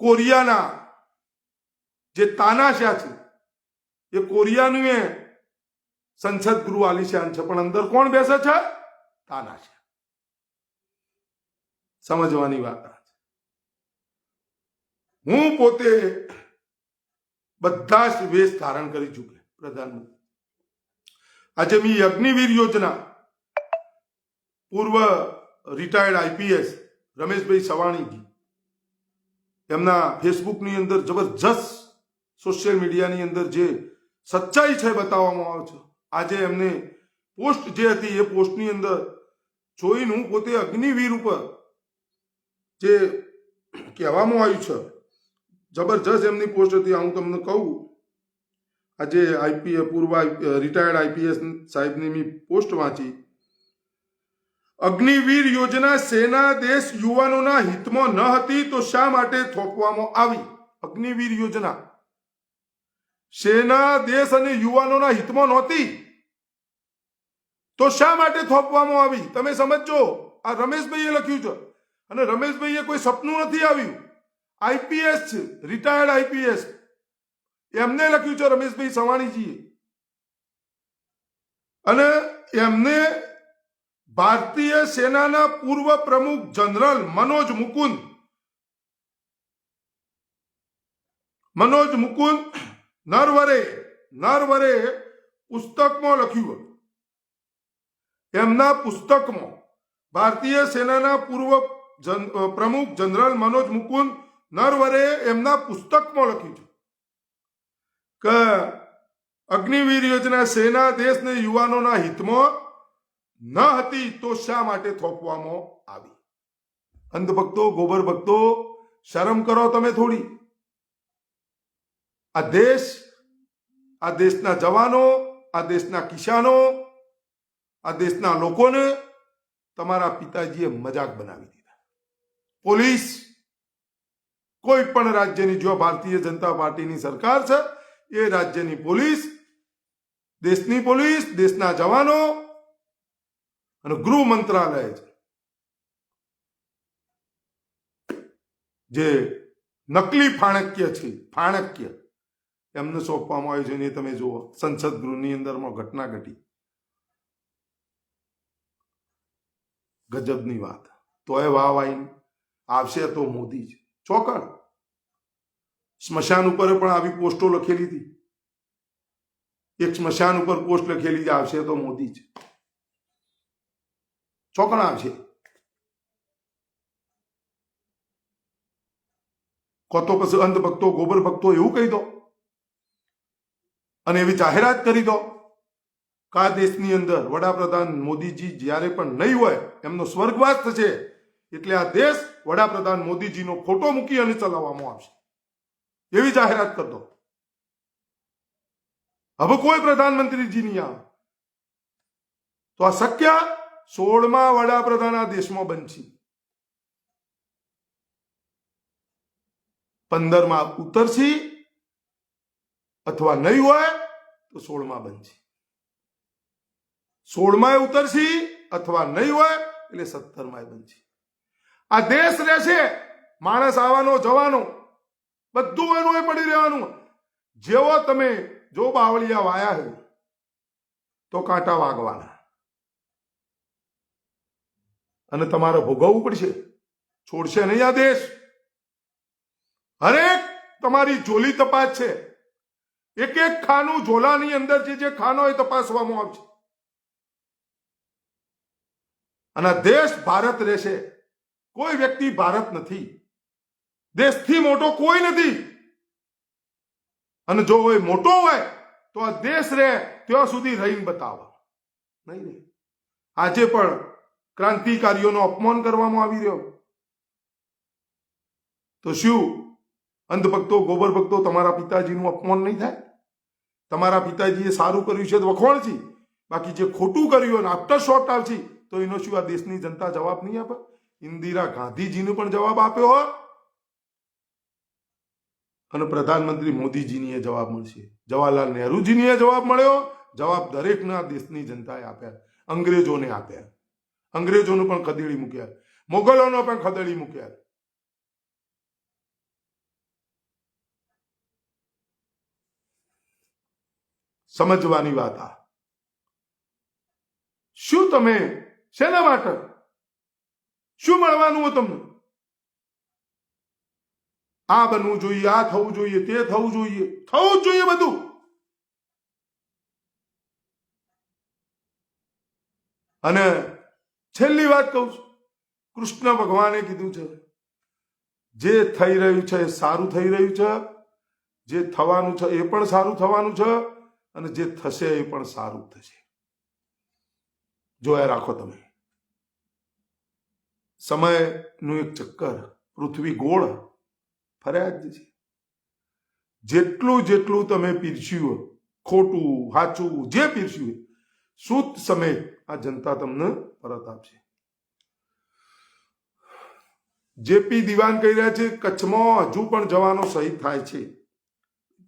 કોરિયાના જે તાનાશાહ છે એ કોરિયાનું એ સંસદ ગૃહ આલિશાન છે, પણ અંદર કોણ બેસે છે? તાનાશાહ. સમજવાની વાત છે. હું પોતે બધા જ વેશ ધારણ કરી ચૂક્યા પ્રધાનમંત્રી. આજે મેં અગ્નિવીર યોજના પૂર્વ રિટાયર્ડ આઈપીએસ રમેશભાઈ સવાણીજી એમના ફેસબુકની અંદર જબરજસ્ત સોશિયલ મીડિયાની અંદર જે સચ્ચાઈ છે બતાવવામાં આવે છે. આજે એમને પોસ્ટ જે હતી એ પોસ્ટની અંદર જોઈને હું પોતે અગ્નિવીર ઉપર જે કહેવામાં આવ્યું છે જબરજસ્ત એમની પોસ્ટ હતી. હું તમને કહું, આજે પૂર્વ રિટાયર્ડ આઈપીએસ સાહેબની મેં પોસ્ટ વાંચી. અગ્નિવીર યોજના સેના દેશ યુવાનોના હિતમાં ન હતી તો શા માટે થોપવામાં આવી? અગ્નિવીર યોજના સેના દેશ અને યુવાનોના હિતમાં નહોતી તો શા માટે થોપવામાં આવી? તમે સમજો. આ રમેશભાઈએ લખ્યું છે અને રમેશભાઈએ કોઈ સપનું નથી આવ્યું. આઈપીએસ છે, રિટાયર્ડ આઈપીએસ, એમને લખ્યું છે રમેશભાઈ સવાણીજીએ. અને એમને ભારતીય સેનાના પૂર્વ પ્રમુખ જનરલ મનોજ મુકુંદ નરવરે પુસ્તકમાં લખ્યું. એમના પુસ્તકમાં ભારતીય સેનાના પૂર્વ પ્રમુખ જનરલ મનોજ મુકુંદ નરવરે એમના પુસ્તકમાં લખ્યું છે કે અગ્નિવીર યોજના સેના દેશને યુવાનોના હિતમાં ન હતી તો શા માટે થોપવામાં આવી? અંધભક્તો, ગોબર ભક્તો, શરમ કરો તમે થોડી. આ દેશના જવાનો, આ દેશના કિસાનો, આ દેશના લોકોને તમારા પિતાજીએ મજાક બનાવી દીધા. પોલીસ, કોઈ પણ રાજ્યની, જો ભારતીય જનતા પાર્ટીની સરકાર છે એ રાજ્યની પોલીસ, દેશની પોલીસ, દેશના જવાનો અને ગૃહ મંત્રાલય છે જે નકલી ફાણક્ય એમને સોંપવામાં આવ્યું છે. ને તમે જુઓ, સંસદ ગૃહની અંદરમાં ઘટના ઘટી. ગજબની વાત. તોય વાવ આવીને આવશે તો મોદી જ. ચોકડ સ્મશાન ઉપર પણ આવી પોસ્ટો લખેલી હતી. એક સ્મશાન ઉપર પોસ્ટ લખેલી છે, આવશે તો મોદી જ. ચોકણ આવશે. કો તો પછી અંધભક્તો, ગોબર ભક્તો એવું કહી દો અને એવી જાહેરાત કરી દો કે આ દેશની અંદર વડાપ્રધાન મોદીજી જ્યારે પણ નહીં હોય એમનો સ્વર્ગવાસ થશે, એટલે આ દેશ વડાપ્રધાન મોદીજીનો ફોટો મૂકી અને ચલાવવામાં આવશે, એવી જાહેરાત કરી દો. હવે કોઈ પ્રધાનમંત્રીજી નહીં આવે તો આ શક્ય? 16મા વડાપ્રધાન આ દેશમાં બનશે, 15માં ઉતરશી અથવા નહીં હોય તો 16માં બનશે. 16માં ઉતરશી અથવા નહીં હોય એટલે 17માં બનશે. આ દેશ રહેશે, માણસ આવવાનો જવાનો બધું એનું એ પડી રહેવાનું. જેવો તમે જો બાવળિયા વાયા હોય તો કાંટા વાગવાના અને તમારે ભોગવવું પડશે. છોડશે નહીં આ દેશ. હરેક તમારી ઝોલી તપાસ છે. એક એક ખાનું ઝોલાની અંદર જે ખાનો એ તપાસવામાં આવશે. અને દેશ ભારત રહેશે. કોઈ વ્યક્તિ ભારત નથી. દેશથી મોટો કોઈ નથી. અને જો એ મોટો હોય તો આ દેશ રહે ત્યાં સુધી રહીને બતાવો. નહીં રે. આજે પણ ક્રાંતિકારીઓનું અપમાન કરવામાં આવી રહ્યો તો શું અંધભક્તો, ગોબર ભક્તો, તમારા પિતાજીનું અપમાન નહીં થાય? તમારા પિતાજીએ સારું કર્યું છે તો વખોણજી, બાકી જે ખોટું કર્યું અને આફ્ટર શોટ આવશે તો એનો શું આ દેશની જનતા જવાબ નહીં આપે? ઇન્દિરા ગાંધીજીને પણ જવાબ આપ્યો હોય અને પ્રધાનમંત્રી મોદીજીને જવાબ મળશે. જવાહરલાલ નહેરુજીને જવાબ મળ્યો જવાબ દરેકના દેશની જનતાએ આપ્યા, અંગ્રેજોને આપ્યા, અંગ્રેજોનું પણ ખદેડી મૂક્યા, મોગલોનો પણ ખદેડી મૂક્યા. સમજવાની વાત આ. શું તમે શેના માટે, શું મળવાનું હોય તમને? આ બનવું જોઈએ, આ થવું જોઈએ, તે થવું જોઈએ, થવું જ જોઈએ બધું. અને છેલ્લી વાત કહું છું, કૃષ્ણ ભગવાને કીધું છે જે થઈ રહ્યું છે એ સારું થઈ રહ્યું છે, જે થવાનું છે એ પણ સારું થવાનું છે, અને જે થશે એ પણ સારું થશે. જોયા રાખો તમે. સમયનું એક ચક્કર, પૃથ્વી ગોળ ફર્યા જ છે. જેટલું જેટલું તમે પીરસ્યું, ખોટું સાચું જે પીરસ્યું, શુદ્ધ સમય આ જનતા તમને પરત આપશે. જેપી દિવાન કહી રહ્યા છે કચ્છમાં હજુ પણ જવાનો શહીદ થાય છે,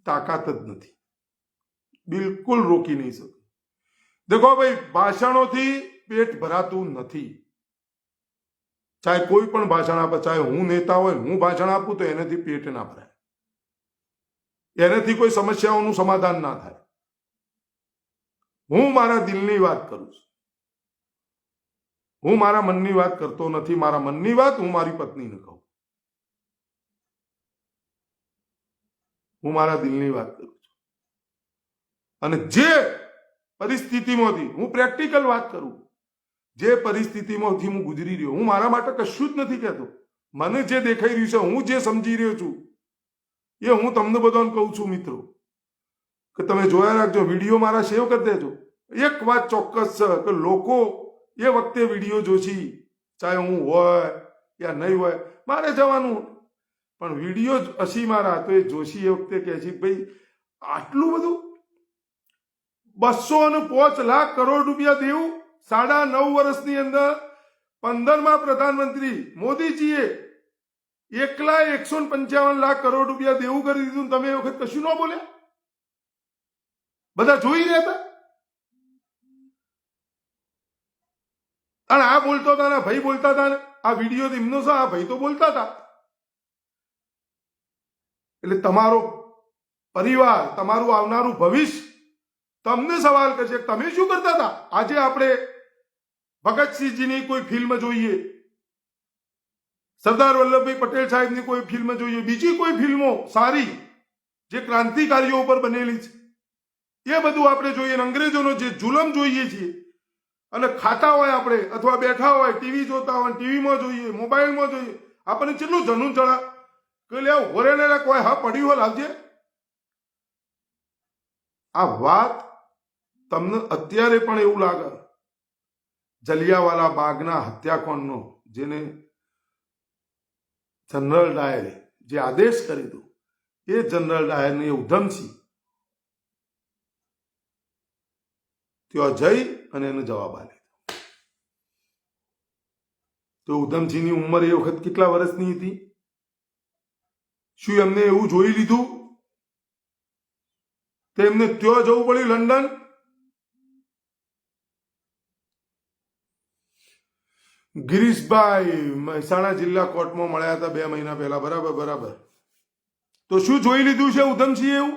તાકાત જ નથી, બિલકુલ રોકી નહીં શકે. દેખો ભાઈ, ભાષણોથી પેટ ભરાતું નથી. ચાહે કોઈ પણ ભાષણ આપે, ચાહે હું નેતા હોય, હું ભાષણ આપું તો એનાથી પેટ ના ભરાય, એનાથી કોઈ સમસ્યાઓનું સમાધાન ના થાય. હું મારા દિલની વાત કરું છું, હું મારા મનની વાત કરતો નથી. મારા મનની વાત હું મારી પત્નીને કહું, હું મારા દિલની વાત કરું છું. અને જે પરિસ્થિતિમાંથી, હું પ્રેક્ટિકલ વાત કરું, જે પરિસ્થિતિમાંથી હું ગુજરી રહ્યો, હું મારા માટે કશું જ નથી કહેતો. મને જે દેખાઈ રહ્યું છે, હું જે સમજી રહ્યો છું, એ હું તમને બધાને કહું છું મિત્રો, કે તમે જોયા રાખજો, વિડીયો મારા સેવ કરી દેજો. એક વાત ચોક્કસ છે કે લોકો એ વખતે વિડીયો જોશી, ચાહે હું હોય યા નહીં હોય, મારે જવાનું, પણ વિડીયો જ હસી મારા તો એ જોશી એ વખતે કહે છે ભાઈ આટલું બધું 205 લાખ કરોડ રૂપિયા દેવું 9.5 વર્ષની અંદર 15મા પ્રધાનમંત્રી મોદીજીએ એકલા 155 લાખ કરોડ રૂપિયા દેવું કરી દીધું. તમે એ વખત કશું ન બોલ્યા? બધા જોઈ રહ્યા હતા. અને આ બોલતો હતા ને ભાઈ બોલતા હતા ને આ વિડીયો એમનો છે, આ ભાઈ તો બોલતા હતા. એટલે તમારો પરિવાર, તમારું આવનારું ભવિષ્ય તમને સવાલ કરશે તમે શું કરતા હતા. આજે આપણે ભગતસિંહજીની કોઈ ફિલ્મ જોઈએ, સરદાર વલ્લભભાઈ પટેલ સાહેબની કોઈ ફિલ્મ જોઈએ, બીજી કોઈ ફિલ્મો સારી જે ક્રાંતિકારીઓ ઉપર બનેલી છે, એ બધું આપણે જોઈએ. અંગ્રેજોનો જે જુલમ જોઈએ છીએ, અને ખાતા હોય આપણે અથવા બેઠા હોય, ટીવી જોતા હોય, ટીવીમાં જોઈએ, મોબાઈલમાં જોઈએ, આપણને કેટલું જનૂન ચડા કે લે હોરેને કોઈ હા પડ્યું હોય લાવજે. આ વાત તમને અત્યારે પણ એવું લાગે જલિયાવાલા બાગના હત્યાકાંડનો, જેને જનરલ ડાયરે જે આદેશ કરી દો, એ જનરલ ડાયરને ઉધમસિંહ ત્યાં જઈ અને એને જવાબ આપ્યો. તો ઉધમસિંહની ઉંમર એ વખત કેટલા વર્ષની હતી? શું એમને એવું જોઈ લીધું તો એમને ત્યાં જવું પડ્યું લંડન? ગિરીશભાઈ મહેસાણા જિલ્લા કોર્ટમાં મળ્યા હતા 2 મહિના પહેલા, બરાબર. તો શું જોઈ લીધું છે ઉધમસિંહ એવું?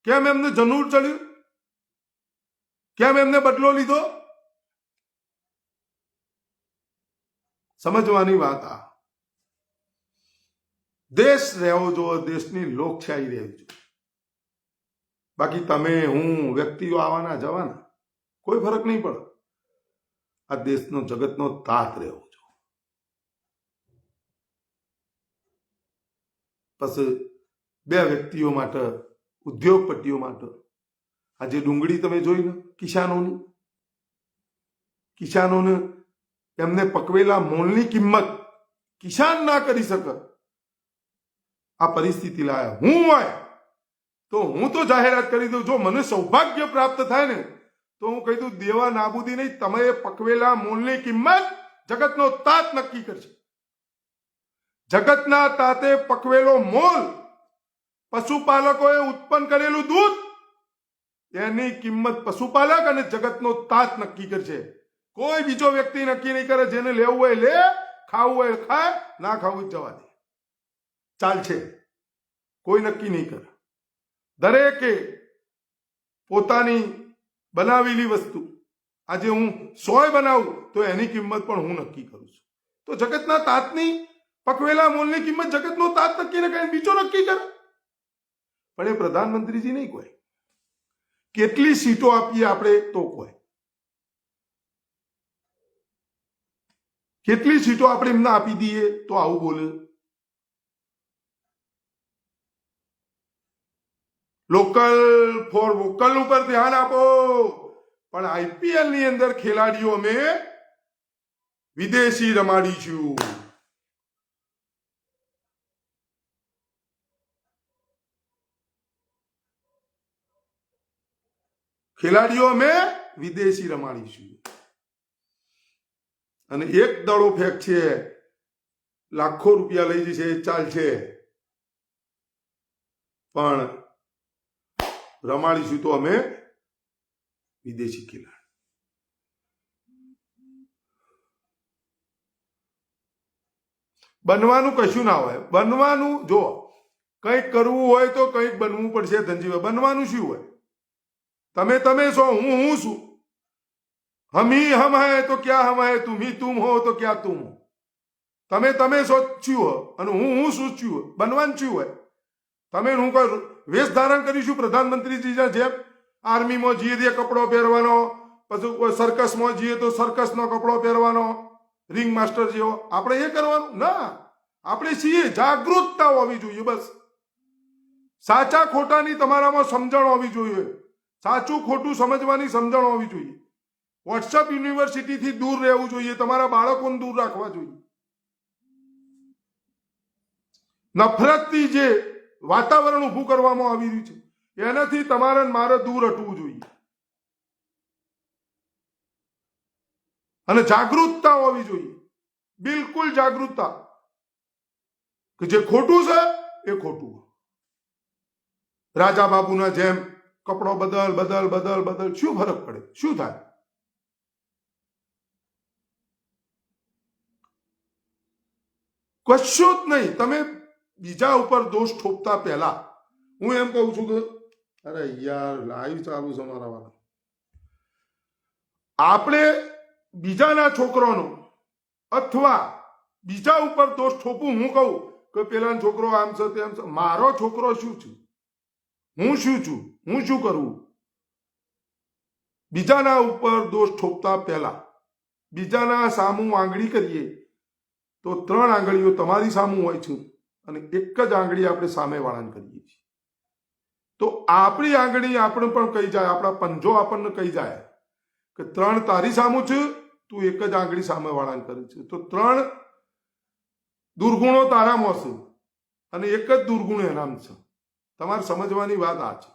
કેમ એમને જનૂર ચડ્યું? કેમ એમને બદલો લીધો? સમજવાની વાત આ. દેશ રહેવો જો, દેશની લોકશાહી રહેવી જોઈએ. બાકી તમે હું વ્યક્તિઓ આવવાના જવાના કોઈ ફરક નહીં પડે. આ દેશનો જગતનો તાત રહેવો જોઈએ. પછી 2 વ્યક્તિઓ માટે, ઉદ્યોગપતિઓ માટે, આજે ડુંગળી તમે જોઈ ને કિસાનોને એમને પકવેલા મોલની કિંમત કિસાન ના કરી શકે, આ પરિસ્થિતિ લાયા. હું હોય તો હું તો જાહેરાત કરી દઉં, જો મને સૌભાગ્ય પ્રાપ્ત થાય ને તો હું કહી દઉં દેવા નાબૂદી નહીં, તમે પકવેલા મોલની કિંમત જગતનો તાત નક્કી કરશે. જગતના તાતે પકવેલો મોલ, પશુપાલકોએ ઉત્પન્ન કરેલું દૂધ એની કિંમત પશુપાલક અને જગતનો તાત નક્કી કરશે. કોઈ બીજો વ્યક્તિ નક્કી નહીં કરે. જેને લેવું હોય લે, ખાવું હોય ખાય, ના ખાવું હોય જવા દે, ચાલશે. કોઈ નક્કી નહીં કરે. દરેકે પોતાની બનાવેલી વસ્તુ, આજે હું 100 બનાવું તો એની કિંમત પણ હું નક્કી કરું છું. તો જગતના તાતની પકવેલા મોલની કિંમત જગતનો તાત નક્કી ન કરે, બીજો નક્કી કરે. પણ એ પ્રધાનમંત્રીજી નહીં કોઈ. કેટલી સીટો આપીએ આપણે તો કોઈ. કેટલી સીટો આપણે એમને આપી દઈએ તો આવું બોલે. લોકલ ફોર વોકલ ઉપર ધ્યાન આપો. પણ આઈપીએલ ની અંદર ખેલાડીઓ અમે વિદેશી રમાડીશું. ખેલાડીઓ અમે વિદેશી રમાડીશું. અને એક દડો ફેંક છે, લાખો રૂપિયા લઈ જશે, ચાલશે. પણ રમાડીશું તો અમે વિદેશી ખેલાડી. બનવાનું કશું ના હોય. બનવાનું જો કંઈક કરવું હોય તો કંઈક બનવું પડશે. ધનજીભાઈ, બનવાનું શું હોય? તમે છો, હું છું. हम ही हम है तो क्या हम है, तुम ही तुम हो तो क्या तुम हो. તમે સોચ્યું હો અને હું સોચ્યું હો. બનવાનું શું હોય? તમે હું કોઈ વેશ ધારણ કરીશું પ્રધાનમંત્રીજી જેમ. આર્મીમાં જઈએ તે કપડો પહેરવાનો, પછી કોઈ સર્કસમાં જઈએ તો સર્કસનો કપડો પહેરવાનો, રિંગ માસ્ટર જેવો. આપણે એ કરવાનું ના. આપણે છીએ, જાગૃતતા હોવી જોઈએ. બસ સાચા ખોટાની તમારામાં સમજણ હોવી જોઈએ. સાચું ખોટું સમજવાની સમજણ હોવી જોઈએ. વોટ્સઅપ યુનિવર્સિટીથી દૂર રહેવું જોઈએ. તમારા બાળકોને દૂર રાખવા જોઈએ. નફરતથી જે વાતાવરણ ઊભું કરવામાં આવી રહ્યું છે એનાથી તમારે મારે દૂર હટવું જોઈએ. અને જાગૃતતા હોવી જોઈએ. બિલકુલ જાગૃતતા કે જે ખોટું છે એ ખોટું. રાજા બાબુના જેમ કપડો બદલ બદલ બદલ બદલ શું ફરક પડે? શું થાય? કશું જ નહીં. તમે બીજા ઉપર દોષ ઠોપતા પહેલા હું એમ કહું છું કે અરે યાર લાઈવ ચાલુ છે મારા વાળા. આપણે બીજાના છોકરાનો અથવા બીજા ઉપર દોષ ઠોપું. હું કહું કે પેલાનો છોકરો આમ છે તેમ છે. મારો છોકરો શું છે? હું શું છું? હું શું કરું? બીજાના ઉપર દોષ ઠોપતા પહેલા બીજાના સામું આંગળી કરીએ તો 3 આંગળીઓ તમારી સામું હોય છે અને એક જ આંગળી આપણે સામેવાળાને કરીએ છીએ. તો આપણી આંગળી આપણે પણ કહી જાય, આપણા પંજો આપણને કહી જાય કે 3 તારી સામું છે, તું એક જ આંગળી સામેવાળાને કરે છે. તો 3 દુર્ગુણો તારામાં છે અને એક જ દુર્ગુણ એનામ છે. તમારે સમજવાની વાત આ છે.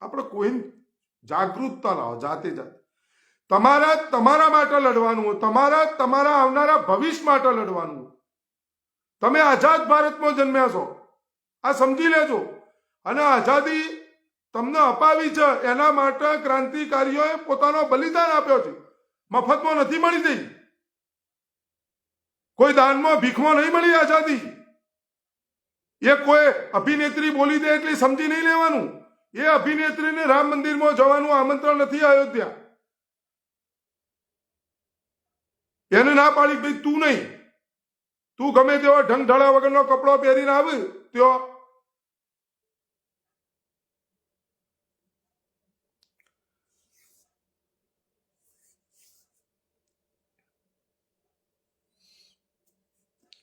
આપણે કોઈ જાગૃતતા લાવો. જાતે તમારા માટે લડવાનું હોય. તમારા આવનારા ભવિષ્ય માટે લડવાનું હોય. તમે આઝાદ ભારતમાં જન્મ્યા છો, આ સમજી લેજો. અને આઝાદી તમને અપાવી છે એના માટે ક્રાંતિકારીઓએ પોતાનો બલિદાન આપ્યો છે. મફતમાં નથી મળી જઈ. કોઈ દાનમાં ભીખમાં નહીં મળી આઝાદી. એ કોઈ અભિનેત્રી બોલી દે એટલે સમજી નહીં લેવાનું. એ અભિનેત્રીને રામ મંદિરમાં જવાનું આમંત્રણ નથી અયોધ્યા. એને ના પાડી ભાઈ તું નહીં, તું ગમે તેવો ઢંગ ઢળા વગરનો કપડો પહેરીને આવે ત્યો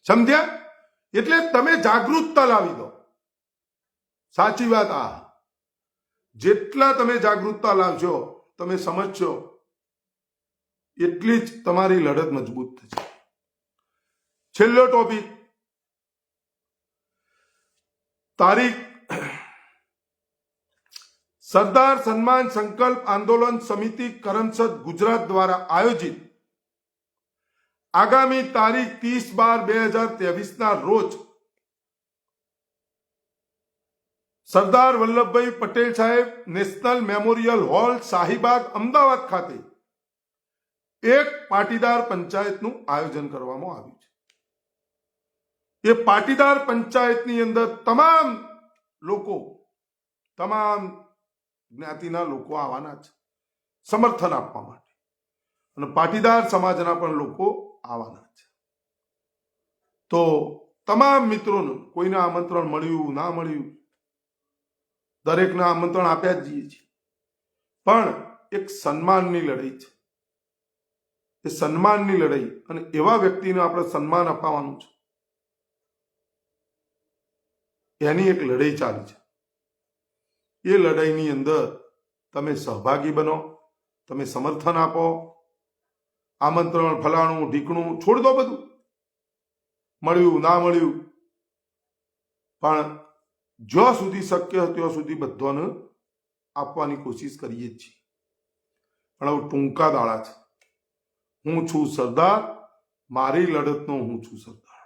સમજ્યા? એટલે તમે જાગૃતતા લાવી દો. સાચી વાત આ. જેટલા તમે જાગૃતતા લાવશો, તમે સમજશો, એટલી જ તમારી લડત મજબૂત થશે. છેલ્લો ટોપિક, તારીખ સરદાર સન્માન સંકલ્પ આંદોલન સમિતિ કરમસદ ગુજરાત દ્વારા આયોજિત આગામી તારીખ 30/12/2023 ના રોજ સરદાર વલ્લભભાઈ પટેલ સાહેબ national memorial hall Shahibaug Ahmedabad ખાતે એક પાટીદાર પંચાયતનું આયોજન કરવામાં આવ્યું છે. એ પાટીદાર પંચાયતની અંદર તમામ જ્ઞાતિના લોકો આવવાના છે સમર્થન આપવા માટે, અને પાટીદાર સમાજના પણ લોકો આવવાના છે. તો તમામ મિત્રોનું કોઈને આમંત્રણ મળ્યું ના મળ્યું, દરેકને આમંત્રણ આપ્યા જ જઈએ છીએ, પણ એક સન્માનની લડાઈ છે. એ સન્માનની લડાઈ, અને એવા વ્યક્તિને આપણે સન્માન અપાવવાનું છે, એની એક લડાઈ ચાલી છે. એ લડાઈની અંદર તમે સહભાગી બનો, તમે સમર્થન આપો, આમંત્રણ ફલાણું ઢીકણું છોડ દો, બધું મળ્યું ના મળ્યું, પણ જ્યાં સુધી શક્ય ત્યાં સુધી બધાને આપવાની કોશિશ કરીએ જ છીએ. પણ હવે ટૂંકા દાડા છે. હું છું સરદાર, મારી લડતનો હું છું સરદાર,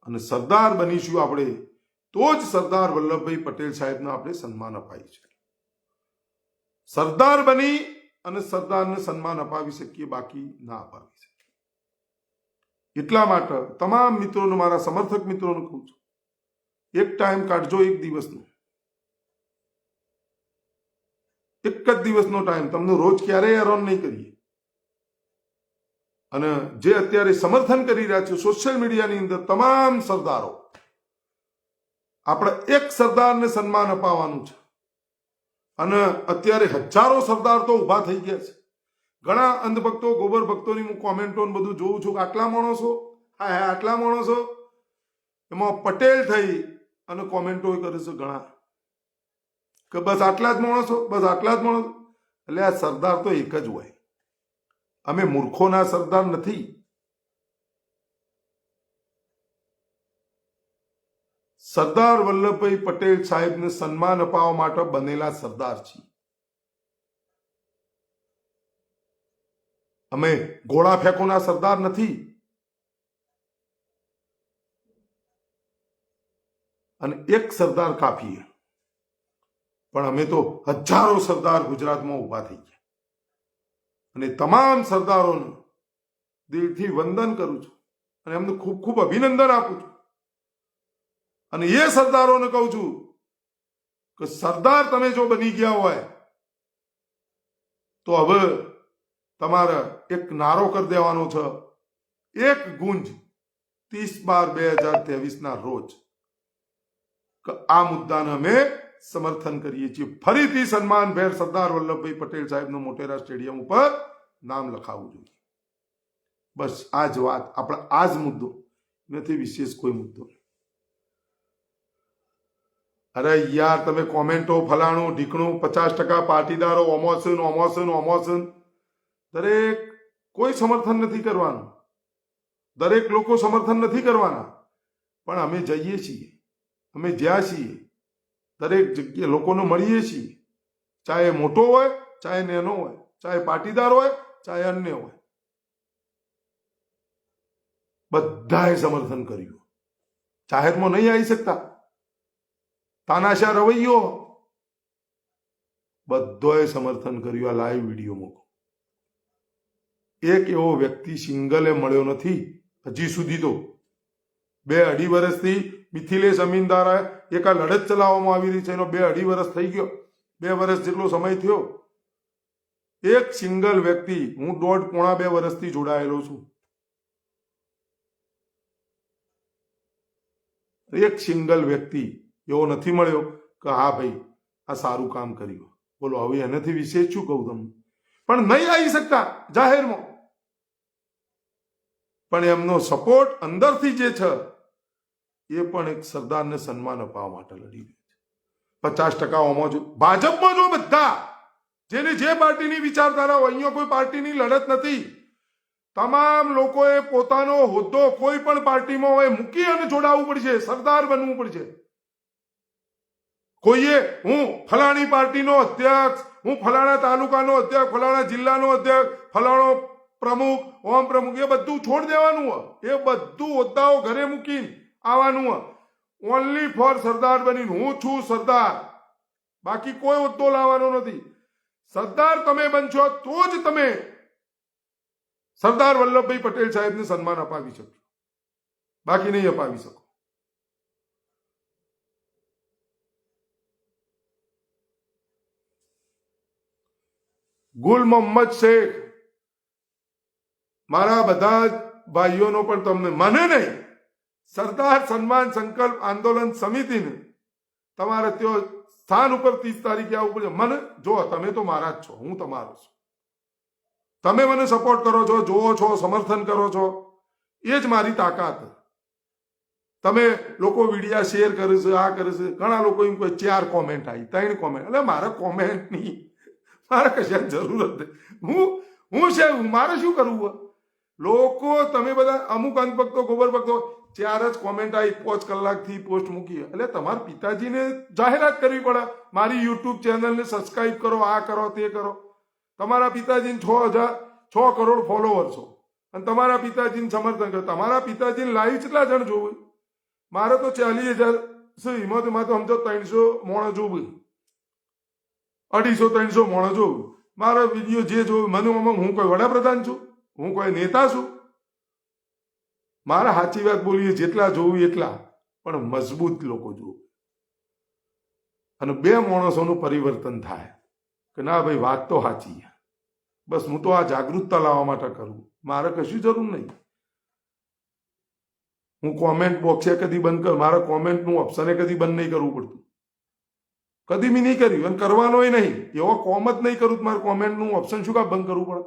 અને સરદાર બનીશું આપણે તો જ સરદાર વલ્લભભાઈ પટેલ સાહેબને આપણે સન્માન અપાય છે. સરદાર બની અને સરદારને સન્માન અપાવી શકીએ, બાકી ના અપાવી શકીએ. એટલા માટે તમામ મિત્રોને, મારા સમર્થક મિત્રોને કહું છું, એક ટાઈમ કાઢજો, એક દિવસનો, એક જ દિવસનો ટાઈમ. તમને રોજ ક્યારેય હેરાન નહીં કરીએ. અને જે અત્યારે સમર્થન કરી રહ્યા છે સોશિયલ મીડિયાની અંદર તમામ સરદારો, આપણે એક સરદારને સન્માન અપાવવાનું છે. અને અત્યારે હજારો સરદાર તો ઉભા થઈ ગયા છે. ઘણા અંધભક્તો, ગોબર ભક્તોની હું કોમેન્ટો બધું જોઉં છું કે આટલા માણસો, હા આટલા માણસો, એમાં પટેલ થઈ અને કોમેન્ટો કરે છે ઘણા કે બસ આટલા જ માણસો, બસ આટલા જ માણસો. એટલે આ સરદાર તો એક જ હોય. અમે મૂર્ખોના સરદાર નથી. સરદાર વલ્લભભાઈ પટેલ સાહેબને સન્માન અપાવવા માટે બનેલા સરદાર છીએ. અમે ગોળા ફેંકોના સરદાર નથી. અને એક સરદાર કાફીએ, પણ અમે તો હજારો સરદાર ગુજરાતમાં ઉભા થઈ ગયા. અને તમામ સરદારોને દિલથી વંદન કરું છું અને એમને ખૂબ ખૂબ અભિનંદન આપું છું. અને એ સરદારોને કહું છું કે સરદાર તમે જો બની ગયા હોય તો હવે તમારે એક નારો કરી દેવાનો છે, એક ગુંજ 30/12/2023 રોજ, કે આ મુદ્દાને અમે સમર્થન કરીએ છીએ. ફરીથી સન્માનભેર સરદાર વલ્લભભાઈ પટેલ સાહેબનું મોટેરા સ્ટેડિયમ ઉપર નામ લખાવવું જોઈએ. બસ આ જ વાત, આપણે આ જ મુદ્દો નથી, વિશેષ કોઈ મુદ્દો નહીં. અરે યાર, તમે કોમેન્ટો ફલાણું ઢીકણું, 50% પાટીદારો ઓમોસન, દરેક કોઈ સમર્થન નથી કરવાનું, દરેક લોકો સમર્થન નથી કરવાના. પણ અમે જઈએ છીએ, અમે જ્યાં છીએ દરેક જગ્યાએ લોકોને મળીએ છીએ, ચાહે મોટો હોય, ચાહે નાનો હોય, ચાહે પાટીદાર હોય, ચાહે અન્ય હોય, બધાએ સમર્થન કર્યું. જાહેરમાં નહીં આવી શકતા, તાનાશાહ રવૈયો, બધાએ સમર્થન કર્યું. આ લાઈવ વિડીયો મૂકો. એક એવો વ્યક્તિ સિંગલે મળ્યો નથી હજી સુધી. તો 2-2.5 વર્ષથી મિથિલેશ અમીનદાર એક આ લડત ચલાવવામાં આવી રહી છે, એનો 2-2.5 વર્ષ થઈ ગયો, 2 વર્ષ જેટલો સમય થયો. એક સિંગલ વ્યક્તિ, હું 1.5-2 વર્ષથી જોડાયેલો છું, એક સિંગલ વ્યક્તિ એવો નથી મળ્યો કે હા ભાઈ આ સારું કામ કર્યું. બોલો હવે એનાથી વિશેષ શું કહું તમને? પણ નહીં આવી શકતા જાહેરમાં, પણ એમનો સપોર્ટ અંદરથી જે છે એ પણ એક સરદારને સન્માન અપાવવા માટે લડી રહ્યું છે. 50% ઓમાં જો ભાજપમાં જો બધા જેને જે પાર્ટીની વિચારધારા હોય, અહીંયા કોઈ પાર્ટીની લડત નથી. તમામ લોકોએ પોતાનો હોદ્દો કોઈ પણ પાર્ટીમાં હોય મૂકી અને જોડાવવું પડશે, સરદાર બનવું પડશે. કોઈએ હું ફલાણી પાર્ટીનો અધ્યક્ષ, હું ફલાણા તાલુકાનો અધ્યક્ષ, ફલાણા જિલ્લાનો અધ્યક્ષ, ફલાણો પ્રમુખ, ઓમ પ્રમુખ, એ બધું છોડ દેવાનું હોય. એ બધું હોદ્દાઓ ઘરે મૂકીને આવવાનું હોય. ઓનલી ફોર સરદાર બની હું છું સરદાર, બાકી કોઈ હોદ્દો લાવવાનો નથી. સરદાર તમે બનશો તો જ તમે સરદાર વલ્લભભાઈ પટેલ સાહેબને સન્માન અપાવી શકશો, બાકી નહીં અપાવી શકો. ગુલ મોહમ્મદ શેખ, મારા બધા જ ભાઈઓનો પણ તમને, મને નહીં, સરદાર સન્માન સંકલ્પ આંદોલન સમિતિને તમારે ત્યાં સ્થાન ઉપર 30 તારીખે આવવું પડશે. મને જો તમે તો મારા જ છો, હું તમારો છું. તમે મને સપોર્ટ કરો છો, જોવો છો, સમર્થન કરો છો, એ જ મારી તાકાત. તમે લોકો વિડીયા શેર કરે છે, આ કરે છે. ઘણા લોકો એમ કોઈ 4 કોમેન્ટ આવી, 3 કોમેન્ટ. એટલે મારે કોમેન્ટની મારે કશાક જરૂર જ નહીં. હું છે, મારે શું કરવું? લોકો તમે બધા અમુક અંધભક્તો, ગોબર ભક્તો 4 જ કોમેન્ટ આવી, 5 કલાકથી પોસ્ટ મૂકી. એટલે તમારા પિતાજીને જાહેરાત કરવી પડે, મારી યુટ્યુબ ચેનલને સબસ્ક્રાઇબ કરો, આ કરો, તે કરો. તમારા પિતાજીને 6 કરોડ ફોલોવર છો અને તમારા પિતાજીને સમર્થન કરો. તમારા પિતાજીને લાઈવ કેટલા જણ જોવું? મારે તો 40,000 છે, એમાં તો સમજો 300 મોણ જોવું, 250-300 મોણ જોવું. મારા વિડીયો જે જોવું મને, હું કોઈ વડાપ્રધાન છું? હું કોઈ નેતા છું? મારા સાચી વાત બોલીએ, જેટલા જોવું એટલા, પણ મજબૂત લોકો જોવું. અને 2 માણસોનું પરિવર્તન થાય કે ના ભાઈ વાત તો સાચી. બસ હું તો આ જાગૃતતા લાવવા માટે કરું, મારે કશું જરૂર નહીં. હું કોમેન્ટ બોક્સે કદી બંધ કર, મારા કોમેન્ટનું ઓપ્શને કદી બંધ નહીં કરવું પડતું, કદી મેં નહીં કર્યું અને કરવાનોય નહીં. એવો કોમ જ નહીં કરું. મારે કોમેન્ટનું ઓપ્શન શું કામ બંધ કરવું પડે?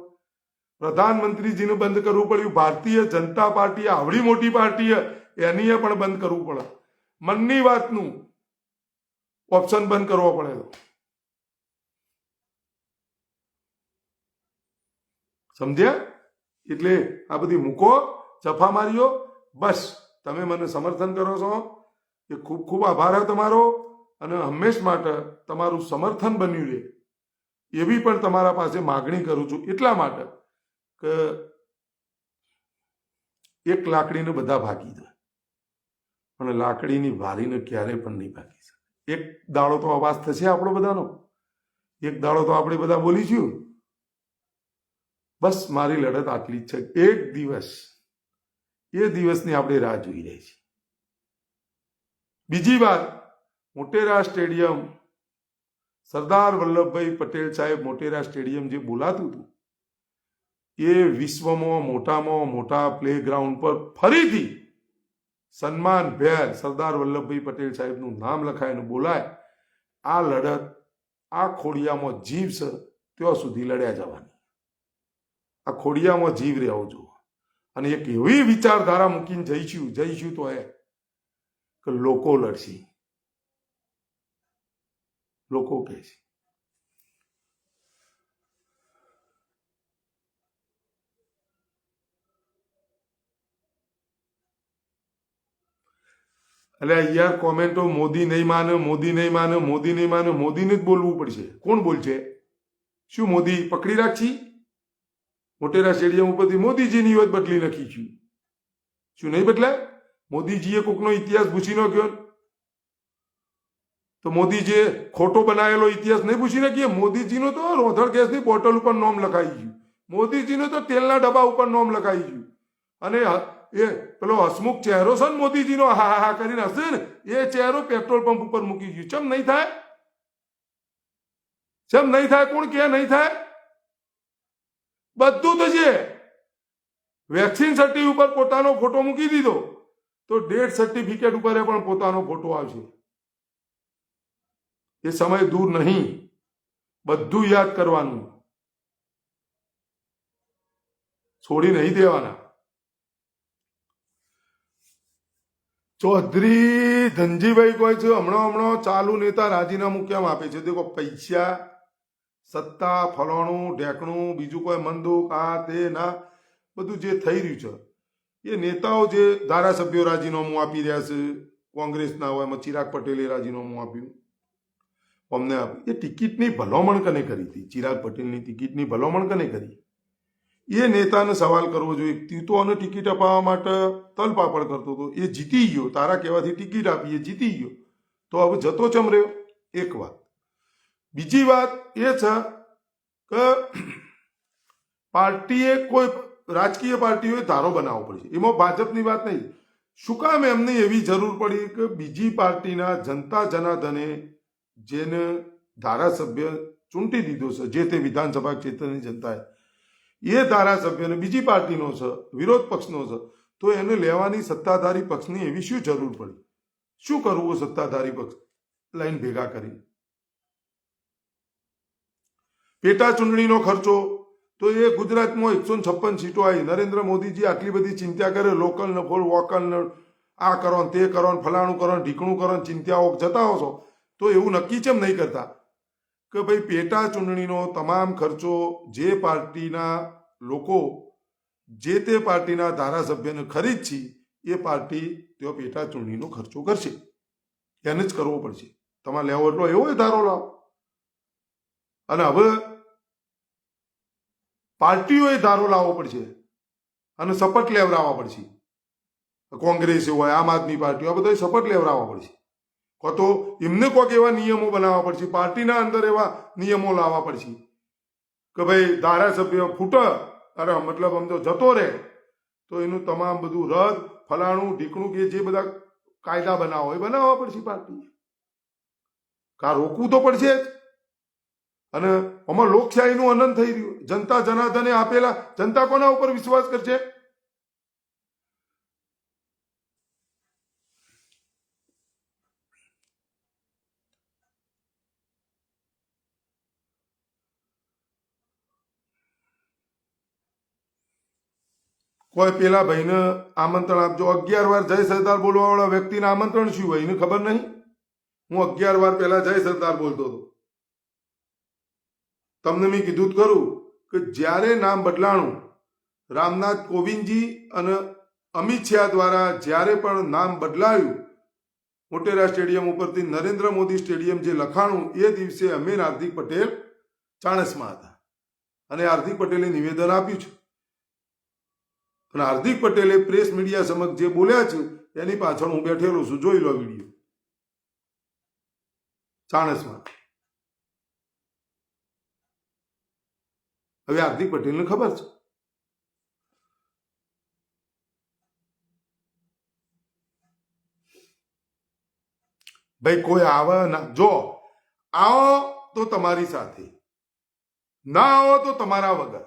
પ્રધાનમંત્રીજીને બંધ કરવું પડ્યું, ભારતીય જનતા પાર્ટી આવડી મોટી પાર્ટી એની પણ બંધ કરવું પડે, મનની વાતનું ઓપ્શન બંધ કરવો પડે. સમજ્યા? એટલે આ બધી મૂકો જફા માર્યો. બસ તમે મને સમર્થન કરો છો એ ખૂબ ખૂબ આભાર તમારો, અને હંમેશ માટે તમારું સમર્થન બન્યું રહે એવી પણ તમારા પાસે માગણી કરું છું. એટલા માટે કે એક લાકડીને બધા ભાગી દે, પણ લાકડીની વારીને ક્યારેય પણ નહીં ભાગી શકે. એક દાડો તો અવાજ થશે આપણો બધાનો, એક દાડો તો આપણે બધા બોલીશું. બસ મારી લડત આટલી જ છે. એક દિવસ, એ દિવસની આપણે રાહ જોઈ રહી છીએ. બીજી વાત, મોટેરા સ્ટેડિયમ, સરદાર વલ્લભભાઈ પટેલ સાહેબ મોટેરા સ્ટેડિયમ જે બોલાતું હતું, એ વિશ્વમાં મોટામાં મોટા પ્લેગ્રાઉન્ડ પર ફરીથી સન્માનભેર સરદાર વલ્લભભાઈ પટેલ સાહેબનું નામ લખાય અને બોલાય. આ લડત આ ખોડિયામાં જીવ છે ત્યાં સુધી લડ્યા જવાની. આ ખોડિયામાં જીવ રહેવો જોઈએ. અને એક એવી વિચારધારા મૂકીને જઈશું તો એ કે લોકો લડશે, લોકો કહે છે. એટલે યાર કોમેન્ટો મોદી નહીં માને, મોદી નહીં માને, મોદી નહીં માને. મોદીને જ બોલવું પડશે. કોણ બોલશે? શું મોદી પકડી રાખશી? મોટેરા સ્ટેડિયમ ઉપરથી મોદીજીની વાત બદલી નાખી છું. શું નહીં બદલાય? મોદીજીએ કોકનો ઇતિહાસ પૂછી નાખ્યો તો મોદીજીએ ખોટો બનાવેલો ઇતિહાસ નહીં પૂછી નાખીએ. મોદીજીનો તો રોધણ ગેસની બોટલ ઉપર નામ લખાઈ ગયું, મોદીજીનો તો તેલના ડબ્બા ઉપર નામ લખાઈ ગયું. અને એ પેલો હસમુખ ચહેરો છે ને મોદીજીનો, હા હા કરીને હશે ને, એ ચહેરો પેટ્રોલ પંપ ઉપર મૂકી ગયું. ચમ નહીં થાય? ચમ નહીં થાય? કોણ કે નહીં થાય? બધું તો છે. વેક્સિન સર્ટિફિકેટ ઉપર પોતાનો ફોટો મૂકી દીધો તો ડેથ સર્ટિફિકેટ ઉપર પણ પોતાનો ફોટો આવશે. એ સમય દૂર નહીં, બધું યાદ કરવાનું, છોડી નહીં દેવાના. ચૌધરી ધનજીભાઈ કહે છે હમણાં ચાલુ નેતા રાજીનામું કેમ આપે છે? દેખો, પૈસા, સત્તા, ફલાણું ઢેકણું, બીજું કોઈ મંદુક, આ તે ના, બધું જે થઈ રહ્યું છે એ નેતાઓ જે ધારાસભ્યો રાજીનામું આપી રહ્યા છે, કોંગ્રેસના હોય એમાં ચિરાગ પટેલે રાજીનામું આપ્યું, અમને આપ્યું. એ ટિકિટની ભલામણ કને કરી હતી? ચિરાગ પટેલની ટિકિટની ભલામણ કને કરી? એ નેતાને સવાલ કરવો જોઈએ. તું તો આને ટિકિટ અપાવવા માટે તલપાપડ કરતો હતો, એ જીતી ગયો, તારા કહેવાથી ટિકિટ આપી, એ જીતી ગયો, તો હવે જતો ચમ રહ્યો? એક વાત. બીજી વાત એ છે કે પાર્ટીએ કોઈ રાજકીય પાર્ટીઓએ ધારો બનાવવો પડશે. એમાં ભાજપની વાત નહીં. શું કામ એમને એવી જરૂર પડી કે બીજી પાર્ટીના જનતા જનાર્દને જેને ધારાસભ્ય ચૂંટી દીધો છે, જે તે વિધાનસભા ક્ષેત્રની જનતાએ, એ ધારાસભ્યને બીજી પાર્ટીનો છે, વિરોધ પક્ષનો છે, તો એને લેવાની સત્તાધારી પક્ષની એવી શું જરૂર પડી? શું કરવું સત્તાધારી પક્ષ લાઈન ભેગા કરી? પેટા ચૂંટણીનો ખર્ચો તો એ ગુજરાતમાં 156 સીટો આવી. નરેન્દ્ર મોદીજી આટલી બધી ચિંતા કરે, લોકલ ને ફોર વોકલ ને આ કરો ને તે કરો ને ફલાણું કરો ને ઢીકણું કરો ને ચિંતાઓ જતા હો છો, તો એવું નક્કી કેમ નહીં કરતા કે ભાઈ પેટા ચૂંટણીનો તમામ ખર્ચો જે પાર્ટીના લોકો જે તે પાર્ટીના ધારાસભ્યને ખરીદ છે, એ પાર્ટી તેઓ પેટા ચૂંટણીનો ખર્ચો કરશે, એને જ કરવો પડશે. તમારે લેવો એટલો એવો ધારો લાવો. અને હવે પાર્ટીઓએ ધારો લાવવો પડશે અને શપથ લેવડાવવા પડશે. કોંગ્રેસ હોય, આમ આદમી પાર્ટી, આ બધા શપથ લેવડાવવા પડશે. તો એમને કોઈક એવા નિયમો બનાવવા પડશે, પાર્ટીના અંદર એવા નિયમો લાવવા પડશે કે ભાઈ ધારાસભ્ય ફૂટે, અરે મતલબ આમ તો જતો રહે, તો એનું તમામ બધું રદ, ફલાણું ઢીકણું, કે જે બધા કાયદા બનાવો એ બનાવવા પડશે પાર્ટીએ. કા રોકવું તો પડશે જ. અને આમાં લોકશાહીનું અનંત થઈ રહ્યું. જનતા જનાર્દને આપેલા, જનતા કોના ઉપર વિશ્વાસ કરશે? કોઈ પેલા ભાઈને આમંત્રણ આપજો. 11 વાર જય સરદાર બોલવા વાળા વ્યક્તિને આમંત્રણ શું હોય એને ખબર નહીં? હું 11 વાર પહેલા જય સરદાર બોલતો હતો. તમને મેં કીધું જ ખરું કે જ્યારે નામ બદલાણું, રામનાથ કોવિંદજી અને અમિત શાહ દ્વારા જ્યારે પણ નામ બદલાયું, મોટેરા સ્ટેડિયમ ઉપરથી નરેન્દ્ર મોદી સ્ટેડિયમ જે લખાણું, એ દિવસે અમે હાર્દિક પટેલ ચાણસમાં હતા અને હાર્દિક પટેલે નિવેદન આપ્યું છે. અને હાર્દિક પટેલે પ્રેસ મીડિયા સમક્ષ જે બોલ્યા છે એની પાછળ હું બેઠેલો છું. જોઈ લો વિડીયો. ચાણસમાં. હવે હાર્દિક પટેલને ખબર છે. ભાઈ કોઈ આવે ના, જો આવો તો તમારી સાથે, ના આવો તો તમારા વગર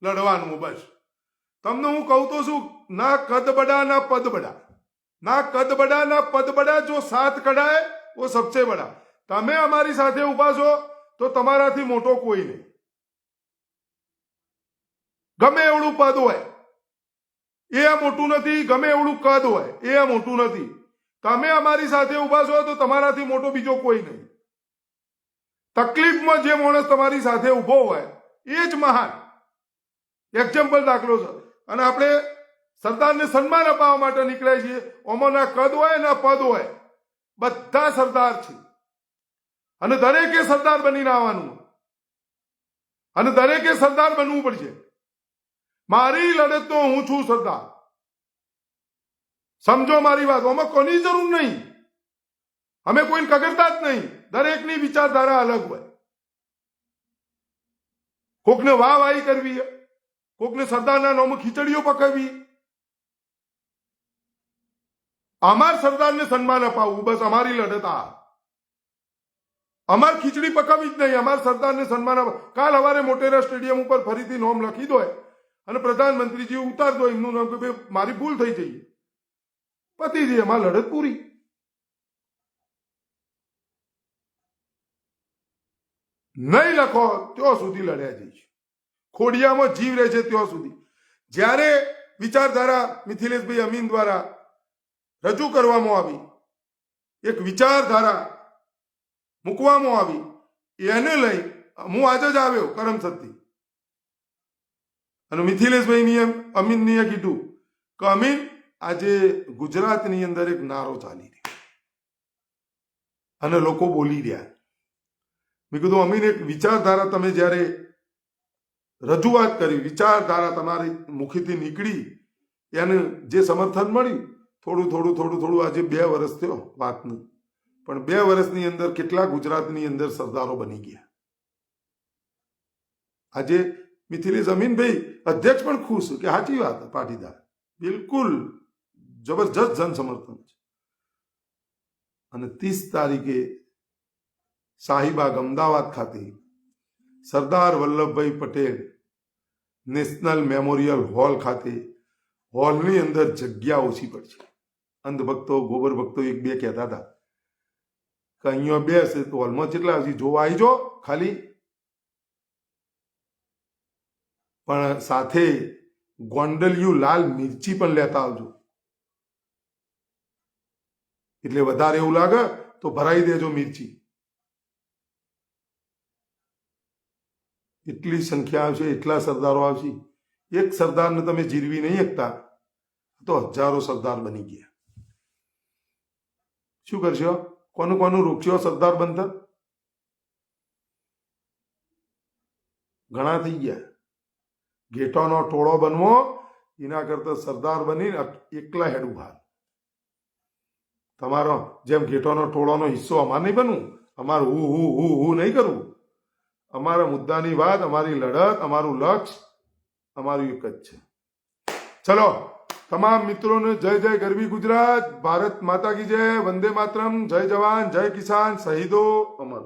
લડવાનું. બસ તમને હું કહું તો શું, ના કદ બડા ના પદ બડા, ના કદ બડા ના પદ બડા, જો સાથ કડાય वो सबसे बड़ा. તમે અમારી સાથે ઉભા છો તો તમારાથી મોટો કોઈ નહીં. ગમે એવડું પદ હોય એ મોટું નથી, ગમે એવડું કદ હોય એ મોટું નથી. તમે અમારી સાથે ઉભા છો તો તમારાથી મોટો બીજો કોઈ નહીં. તકલીફમાં જે માણસ તમારી સાથે ઉભો હોય એ જ મહાન. એક્ઝામ્પલ દાખલો છે. અને આપણે સરદારને સન્માન અપાવવા માટે નીકળ્યા છીએ. ઓમાં ના કદ હોય ના પદ હોય, બધા સરદાર છે અને દરેકે સરદાર બનીને આવવાનું અને દરેકે સરદાર બનવું પડશે. મારી લડત તો હું છું સરદાર. સમજો મારી વાત. આમાં કોની જરૂર નહીં. અમે કોઈને કગરતા જ નહીં. દરેકની વિચારધારા અલગ હોય. કોકને વાહવાહી કરવી, કોકને સરદારના નામે ખીચડીઓ પકાવવી. અમાર સરદારને સન્માન અપાવવું, બસ અમારી લડત આ. અમાર ખીચડી પકાવી જ નહીં, અમાર સરદારને સન્માન અપાવ. કાલ સવારે મોટેરા સ્ટેડિયમ ઉપર ફરીથી નોમ લખી દો અને પ્રધાનમંત્રીજી ઉતાર દો એમનું નામ કે ભાઈ મારી ભૂલ થઈ જઈ, પતી જઈ, અમાર લડત પૂરી. નહીં લખો ત્યાં સુધી લડ્યા જઈશ. ખોડિયામાં જીવ રહે છે ત્યાં સુધી. જ્યારે વિચારધારા મિથિલેશભાઈ અમીન દ્વારા રજૂ કરવામાં આવી, એક વિચારધારા મૂકવામાં આવી, એને લઈ હું આજે જ આવ્યો કરમસદથી. અને મિથિલેશભાઈ અમીનને કીધું કે અમીન, આજે ગુજરાતની અંદર એક નારો ચાલી રહ્યો અને લોકો બોલી રહ્યા. મેં કીધું અમીન, એક વિચારધારા તમે જ્યારે રજૂઆત કરી, વિચારધારા તમારી મુખીથી નીકળી, એને જે સમર્થન મળ્યું, થોડું આજે 2 વર્ષ થયો વાતનું, પણ 2 વર્ષની અંદર કેટલા ગુજરાતની અંદર સરદારો બની ગયા. આજે મિથિલેશ અમીનભાઈ અધ્યક્ષ પણ ખુશ કે સાચી વાત પાટીદાર, બિલકુલ જબરજસ્ત જન સમર્થન છે. અને 30 તારીખે શાહીબાગ અમદાવાદ ખાતે Sardar Vallabhbhai Patel national memorial hall ખાતે હોલની અંદર જગ્યા ઓછી પડશે. અંધભક્તો ગોબર ભક્તો 1-2 કહેતા હતા કે અહીંયા બેસે તો હોલમાં કેટલા હજી જોવા આવી જો ખાલી, પણ સાથે ગોંડલિયું લાલ મિર્ચી પણ લેતા આવજો, એટલે વધારે એવું લાગે તો ભરાઈ દેજો મિર્ચી. એટલી સંખ્યા આવશે, એટલા સરદારો આવશે. એક સરદારને તમે જીરવી નહીં શકતા તો હજારો સરદાર બની ગયા. શું કરશો? કોનું રોકશો સરદાર બનતા? ઘણા થઈ ગયા. ઘેટાનો ટોળો બનવો એના કરતા સરદાર બની એકલા હેડું ભાર. તમારો જેમ ઘેટાનો ટોળાનો હિસ્સો અમારે નહીં બનવું, અમારે હું નહીં કરવું. અમારા મુદ્દાની વાત, અમારી લડત, અમારું લક્ષ્ય અમારું એક જ છે. ચલો તમામ મિત્રોને જય જય ગરવી ગુજરાત, ભારત માતા કી જય, વંદે માતરમ, જય જવાન જય કિસાન, શહીદો અમર.